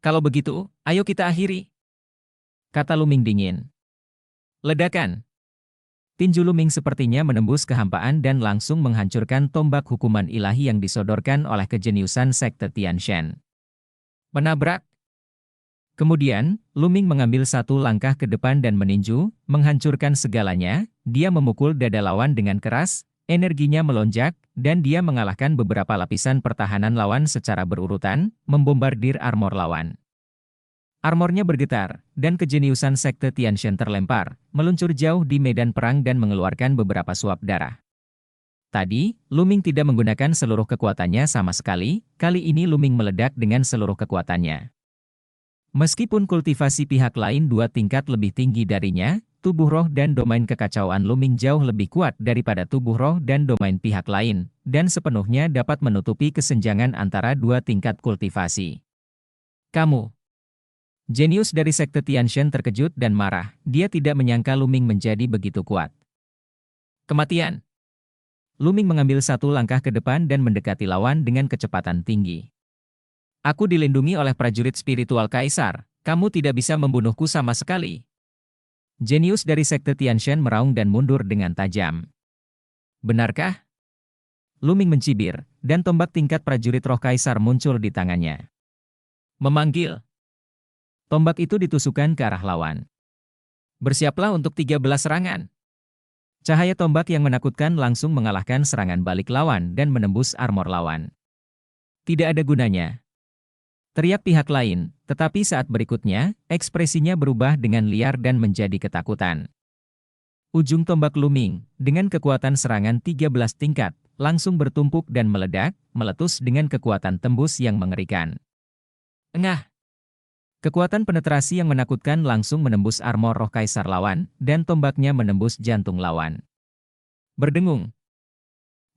Kalau begitu, ayo kita akhiri, kata Luming dingin. Ledakan. Tinju Luming sepertinya menembus kehampaan dan langsung menghancurkan tombak hukuman ilahi yang disodorkan oleh kejeniusan Sekte Tianshan. Menabrak. Kemudian, Luming mengambil satu langkah ke depan dan meninju, menghancurkan segalanya. Dia memukul dada lawan dengan keras, energinya melonjak, dan dia mengalahkan beberapa lapisan pertahanan lawan secara berurutan, membombardir armor lawan. Armornya bergetar, dan kejeniusan Sekte Tianshan terlempar, meluncur jauh di medan perang dan mengeluarkan beberapa suap darah. Tadi, Luming tidak menggunakan seluruh kekuatannya sama sekali, kali ini Luming meledak dengan seluruh kekuatannya. Meskipun kultivasi pihak lain 2 tingkat lebih tinggi darinya, tubuh roh dan domain kekacauan Luming jauh lebih kuat daripada tubuh roh dan domain pihak lain, dan sepenuhnya dapat menutupi kesenjangan antara 2 tingkat kultivasi. Kamu. Jenius dari Sekte Tianshan terkejut dan marah, dia tidak menyangka Luming menjadi begitu kuat. Kematian. Luming mengambil satu langkah ke depan dan mendekati lawan dengan kecepatan tinggi. Aku dilindungi oleh prajurit spiritual Kaisar, kamu tidak bisa membunuhku sama sekali. Jenius dari Sekte Tianshan meraung dan mundur dengan tajam. Benarkah? Luming mencibir, dan tombak tingkat prajurit roh Kaisar muncul di tangannya. Memanggil. Tombak itu ditusukkan ke arah lawan. Bersiaplah untuk 13 serangan. Cahaya tombak yang menakutkan langsung mengalahkan serangan balik lawan dan menembus armor lawan. Tidak ada gunanya, teriak pihak lain, tetapi saat berikutnya, ekspresinya berubah dengan liar dan menjadi ketakutan. Ujung tombak Luming, dengan kekuatan serangan 13 tingkat, langsung bertumpuk dan meledak, meletus dengan kekuatan tembus yang mengerikan. Engah! Kekuatan penetrasi yang menakutkan langsung menembus armor roh Kaisar lawan, dan tombaknya menembus jantung lawan. Berdengung.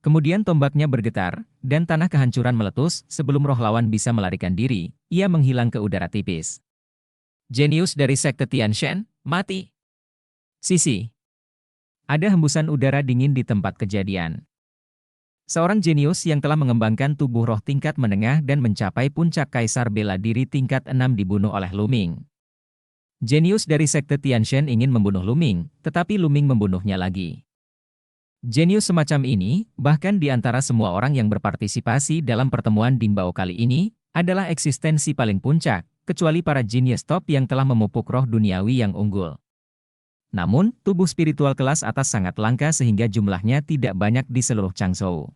Kemudian tombaknya bergetar, dan tanah kehancuran meletus, sebelum roh lawan bisa melarikan diri, ia menghilang ke udara tipis. Jenius dari Sekte Tianshan, mati. Sisi. Ada hembusan udara dingin di tempat kejadian. Seorang jenius yang telah mengembangkan tubuh roh tingkat menengah dan mencapai puncak Kaisar bela diri tingkat 6 dibunuh oleh Luming. Jenius dari Sekte Tianshan ingin membunuh Luming, tetapi Luming membunuhnya lagi. Jenius semacam ini, bahkan di antara semua orang yang berpartisipasi dalam pertemuan Dimbao kali ini, adalah eksistensi paling puncak, kecuali para jenius top yang telah memupuk roh duniawi yang unggul. Namun, tubuh spiritual kelas atas sangat langka sehingga jumlahnya tidak banyak di seluruh Changzhou.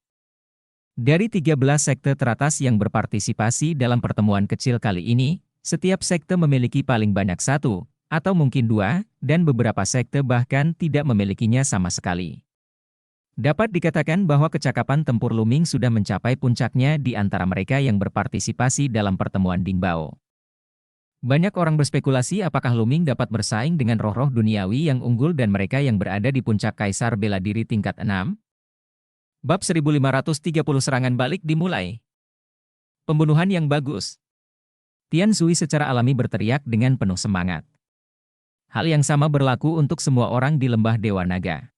Dari 13 sekte teratas yang berpartisipasi dalam pertemuan kecil kali ini, setiap sekte memiliki paling banyak 1, atau mungkin 2, dan beberapa sekte bahkan tidak memilikinya sama sekali. Dapat dikatakan bahwa kecakapan tempur Luming sudah mencapai puncaknya di antara mereka yang berpartisipasi dalam pertemuan Dingbao. Banyak orang berspekulasi apakah Luming dapat bersaing dengan roh-roh duniawi yang unggul dan mereka yang berada di puncak Kaisar bela diri tingkat 6. Bab 1530 serangan balik dimulai. Pembunuhan yang bagus. Tian Zui secara alami berteriak dengan penuh semangat. Hal yang sama berlaku untuk semua orang di Lembah Dewa Naga.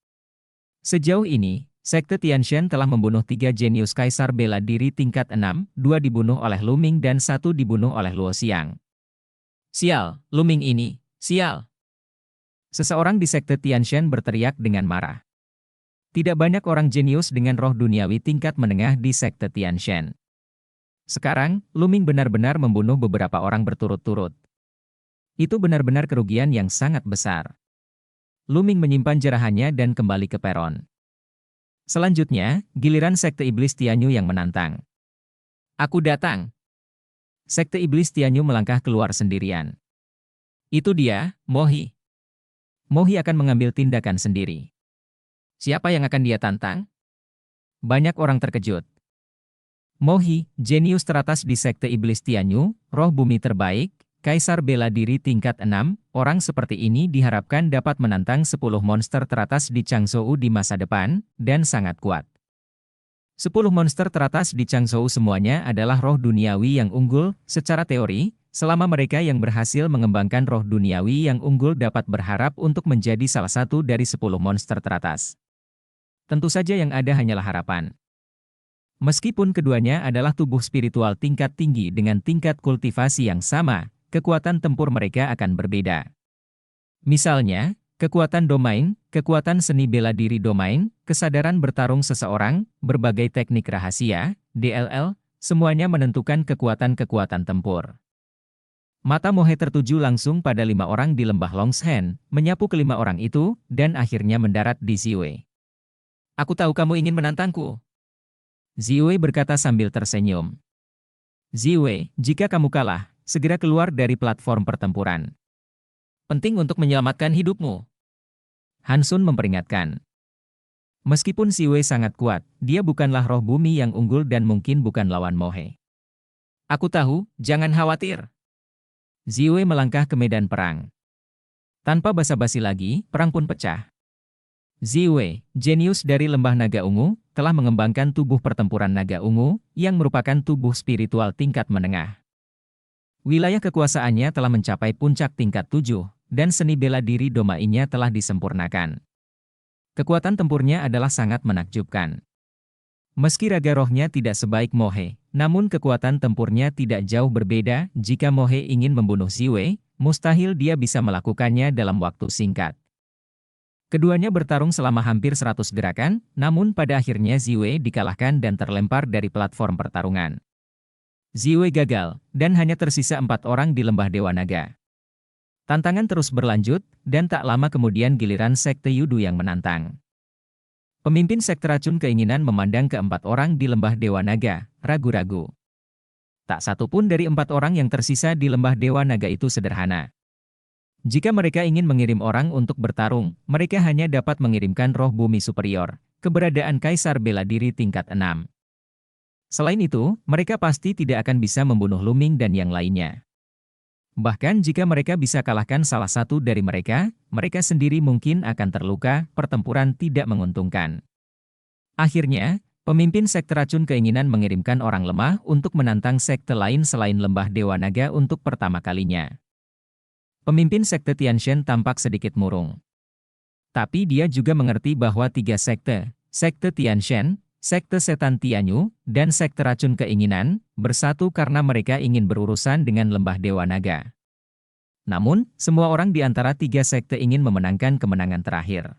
Sejauh ini, Sekte Tianshan telah membunuh 3 jenius Kaisar bela diri tingkat 6, 2 dibunuh oleh Luming dan 1 dibunuh oleh Luo Xiang. Sial, Luming ini, sial. Seseorang di Sekte Tianshan berteriak dengan marah. Tidak banyak orang jenius dengan roh duniawi tingkat menengah di Sekte Tianshan. Sekarang, Luming benar-benar membunuh beberapa orang berturut-turut. Itu benar-benar kerugian yang sangat besar. Luming menyimpan jerahannya dan kembali ke peron. Selanjutnya, giliran Sekte Iblis Tianyu yang menantang. Aku datang. Sekte Iblis Tianyu melangkah keluar sendirian. Itu dia, Mohi. Mohi akan mengambil tindakan sendiri. Siapa yang akan dia tantang? Banyak orang terkejut. Mohi, jenius teratas di Sekte Iblis Tianyu, roh bumi terbaik, kaisar bela diri tingkat 6, orang seperti ini diharapkan dapat menantang 10 monster teratas di Changzhou di masa depan, dan sangat kuat. 10 monster teratas di Changzhou semuanya adalah roh duniawi yang unggul, secara teori, selama mereka yang berhasil mengembangkan roh duniawi yang unggul dapat berharap untuk menjadi salah satu dari 10 monster teratas. Tentu saja yang ada hanyalah harapan. Meskipun keduanya adalah tubuh spiritual tingkat tinggi dengan tingkat kultivasi yang sama, kekuatan tempur mereka akan berbeda. Misalnya, kekuatan domain, kekuatan seni bela diri domain, kesadaran bertarung seseorang, berbagai teknik rahasia, DLL, semuanya menentukan kekuatan-kekuatan tempur. Mata Mohe tertuju langsung pada 5 orang di lembah Longshan, menyapu kelima orang itu, dan akhirnya mendarat di Ziwei. Aku tahu kamu ingin menantangku. Ziwei berkata sambil tersenyum. Ziwei, jika kamu kalah, segera keluar dari platform pertempuran. Penting untuk menyelamatkan hidupmu. Hansun memperingatkan. Meskipun Ziwei sangat kuat, dia bukanlah roh bumi yang unggul dan mungkin bukan lawan Mohe. Aku tahu, jangan khawatir. Ziwei melangkah ke medan perang. Tanpa basa-basi lagi, perang pun pecah. Ziwei, jenius dari Lembah Naga Ungu, telah mengembangkan tubuh pertempuran Naga Ungu, yang merupakan tubuh spiritual tingkat menengah. Wilayah kekuasaannya telah mencapai puncak tingkat 7, dan seni bela diri domainnya telah disempurnakan. Kekuatan tempurnya adalah sangat menakjubkan. Meski raga rohnya tidak sebaik Mohe, namun kekuatan tempurnya tidak jauh berbeda. Jika Mohe ingin membunuh Ziwei, mustahil dia bisa melakukannya dalam waktu singkat. Keduanya bertarung selama hampir 100 gerakan, namun pada akhirnya Ziwei dikalahkan dan terlempar dari platform pertarungan. Ziwei gagal, dan hanya tersisa 4 orang di Lembah Dewa Naga. Tantangan terus berlanjut, dan tak lama kemudian giliran Sekte Yudu yang menantang. Pemimpin Sekte Racun Keinginan memandang ke-4 orang di Lembah Dewa Naga, ragu-ragu. Tak satu pun dari 4 orang yang tersisa di Lembah Dewa Naga itu sederhana. Jika mereka ingin mengirim orang untuk bertarung, mereka hanya dapat mengirimkan roh bumi superior, keberadaan Kaisar Bela Diri tingkat 6. Selain itu, mereka pasti tidak akan bisa membunuh Luming dan yang lainnya. Bahkan jika mereka bisa kalahkan salah satu dari mereka, mereka sendiri mungkin akan terluka, pertempuran tidak menguntungkan. Akhirnya, pemimpin Sekte Racun Keinginan mengirimkan orang lemah untuk menantang sekte lain selain Lembah Dewa Naga untuk pertama kalinya. Pemimpin Sekte Tianshan tampak sedikit murung. Tapi dia juga mengerti bahwa 3 sekte, Sekte Tianshan, Sekte Setan Tianyu, dan Sekte Racun Keinginan, bersatu karena mereka ingin berurusan dengan Lembah Dewa Naga. Namun, semua orang di antara 3 sekte ingin memenangkan kemenangan terakhir.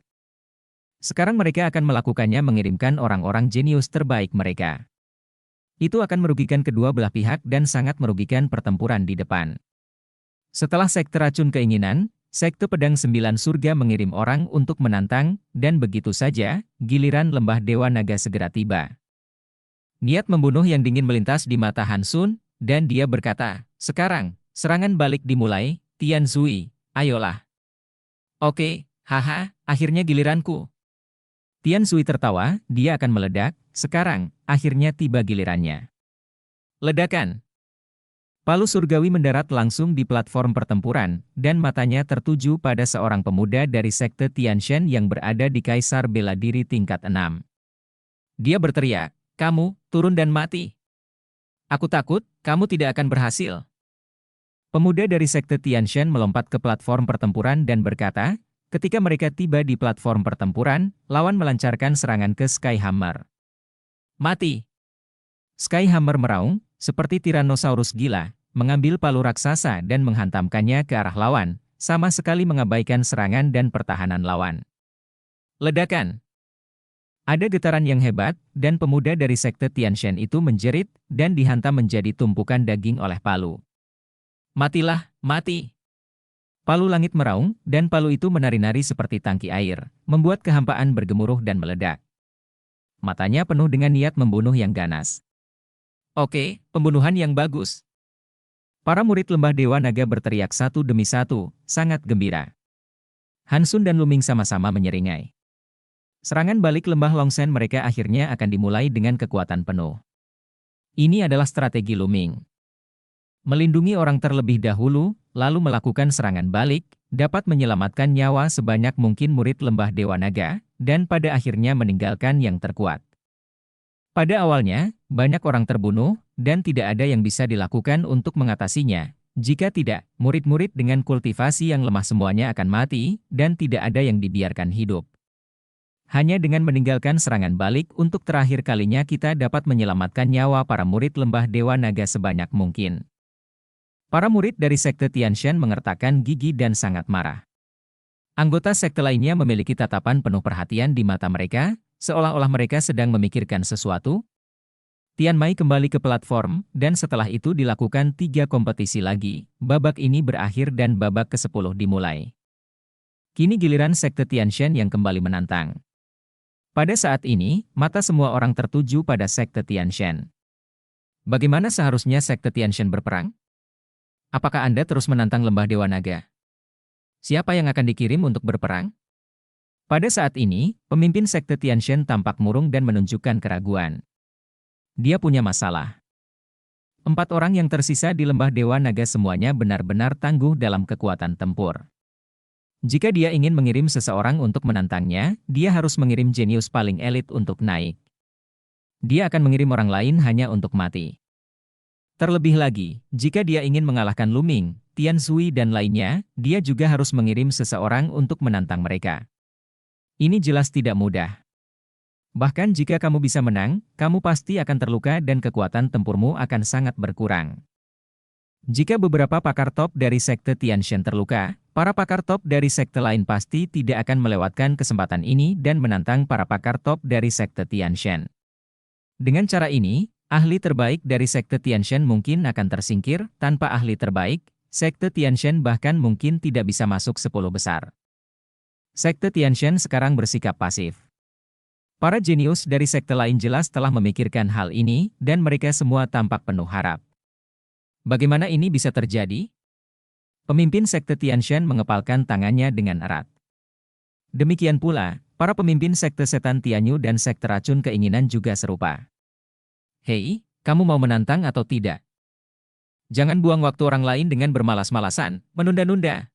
Sekarang mereka akan melakukannya mengirimkan orang-orang jenius terbaik mereka. Itu akan merugikan kedua belah pihak dan sangat merugikan pertempuran di depan. Setelah Sekte Racun Keinginan, Sekte Pedang 9 Surga mengirim orang untuk menantang, dan begitu saja, giliran Lembah Dewa Naga segera tiba. Niat membunuh yang dingin melintas di mata Hansun, dan dia berkata, sekarang, serangan balik dimulai, Tian Zui, ayolah. Oke, haha, akhirnya giliranku. Tian Zui tertawa, dia akan meledak, sekarang, akhirnya tiba gilirannya. Ledakan. Palu surgawi mendarat langsung di platform pertempuran, dan matanya tertuju pada seorang pemuda dari Sekte Tianshan yang berada di Kaisar Bela Diri tingkat 6. Dia berteriak, kamu, turun dan mati. Aku takut, kamu tidak akan berhasil. Pemuda dari Sekte Tianshan melompat ke platform pertempuran dan berkata, ketika mereka tiba di platform pertempuran, lawan melancarkan serangan ke Skyhammer. Mati! Skyhammer meraung, seperti Tyrannosaurus gila, mengambil palu raksasa dan menghantamkannya ke arah lawan, sama sekali mengabaikan serangan dan pertahanan lawan. Ledakan. Ada getaran yang hebat, dan pemuda dari Sekte Tianshan itu menjerit, dan dihantam menjadi tumpukan daging oleh palu. Matilah, mati! Palu langit meraung, dan palu itu menari-nari seperti tangki air, membuat kehampaan bergemuruh dan meledak. Matanya penuh dengan niat membunuh yang ganas. Oke, pembunuhan yang bagus. Para murid Lembah Dewa Naga berteriak satu demi satu, sangat gembira. Hansun dan Luming sama-sama menyeringai. Serangan balik Lembah Longshan mereka akhirnya akan dimulai dengan kekuatan penuh. Ini adalah strategi Luming. Melindungi orang terlebih dahulu, lalu melakukan serangan balik, dapat menyelamatkan nyawa sebanyak mungkin murid lembah Dewa Naga, dan pada akhirnya meninggalkan yang terkuat. Pada awalnya, banyak orang terbunuh, dan tidak ada yang bisa dilakukan untuk mengatasinya. Jika tidak, murid-murid dengan kultivasi yang lemah semuanya akan mati, dan tidak ada yang dibiarkan hidup. Hanya dengan meninggalkan serangan balik untuk terakhir kalinya kita dapat menyelamatkan nyawa para murid lembah Dewa Naga sebanyak mungkin. Para murid dari sekte Tianshan mengertakkan gigi dan sangat marah. Anggota sekte lainnya memiliki tatapan penuh perhatian di mata mereka, seolah-olah mereka sedang memikirkan sesuatu. Tian Mai kembali ke platform, dan setelah itu dilakukan 3 kompetisi lagi. Babak ini berakhir dan babak ke-10 dimulai. Kini giliran sekte Tianshan yang kembali menantang. Pada saat ini, mata semua orang tertuju pada sekte Tianshan. Bagaimana seharusnya sekte Tianshan berperang? Apakah Anda terus menantang lembah Dewa Naga? Siapa yang akan dikirim untuk berperang? Pada saat ini, pemimpin sekte Tianshan tampak murung dan menunjukkan keraguan. Dia punya masalah. 4 orang yang tersisa di lembah Dewa Naga semuanya benar-benar tangguh dalam kekuatan tempur. Jika dia ingin mengirim seseorang untuk menantangnya, dia harus mengirim jenius paling elit untuk naik. Dia akan mengirim orang lain hanya untuk mati. Terlebih lagi, jika dia ingin mengalahkan Luming, Tian Zui dan lainnya, dia juga harus mengirim seseorang untuk menantang mereka. Ini jelas tidak mudah. Bahkan jika kamu bisa menang, kamu pasti akan terluka dan kekuatan tempurmu akan sangat berkurang. Jika beberapa pakar top dari sekte Tianshan terluka, para pakar top dari sekte lain pasti tidak akan melewatkan kesempatan ini dan menantang para pakar top dari sekte Tianshan. Dengan cara ini, ahli terbaik dari sekte Tianshan mungkin akan tersingkir. Tanpa ahli terbaik, sekte Tianshan bahkan mungkin tidak bisa masuk 10 besar. Sekte Tianshan sekarang bersikap pasif. Para jenius dari sekte lain jelas telah memikirkan hal ini, dan mereka semua tampak penuh harap. Bagaimana ini bisa terjadi? Pemimpin sekte Tianshan mengepalkan tangannya dengan erat. Demikian pula, para pemimpin sekte setan Tianyu dan sekte racun keinginan juga serupa. Hei, kamu mau menantang atau tidak? Jangan buang waktu orang lain dengan bermalas-malasan, menunda-nunda.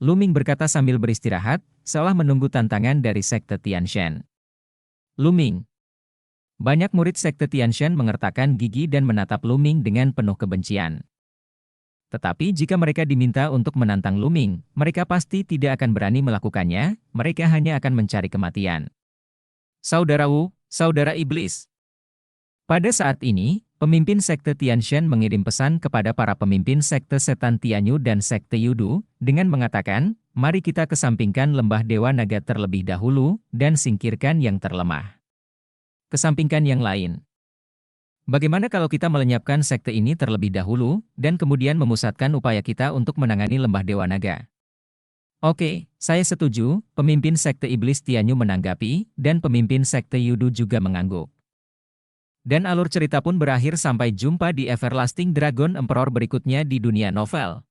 Luming berkata sambil beristirahat, seolah menunggu tantangan dari sekte Tianshan. Luming. Banyak murid sekte Tianshan mengertakkan gigi dan menatap Luming dengan penuh kebencian. Tetapi jika mereka diminta untuk menantang Luming, mereka pasti tidak akan berani melakukannya, mereka hanya akan mencari kematian. Saudara Wu, saudara iblis. Pada saat ini, pemimpin sekte Tianshan mengirim pesan kepada para pemimpin sekte setan Tianyu dan sekte Yudu, dengan mengatakan, mari kita kesampingkan lembah Dewa Naga terlebih dahulu, dan singkirkan yang terlemah. Kesampingkan yang lain. Bagaimana kalau kita melenyapkan sekte ini terlebih dahulu, dan kemudian memusatkan upaya kita untuk menangani lembah Dewa Naga? Oke, saya setuju, pemimpin sekte iblis Tianyu menanggapi, dan pemimpin sekte Yudu juga mengangguk. Dan alur cerita pun berakhir sampai jumpa di Everlasting Dragon Emperor berikutnya di dunia novel.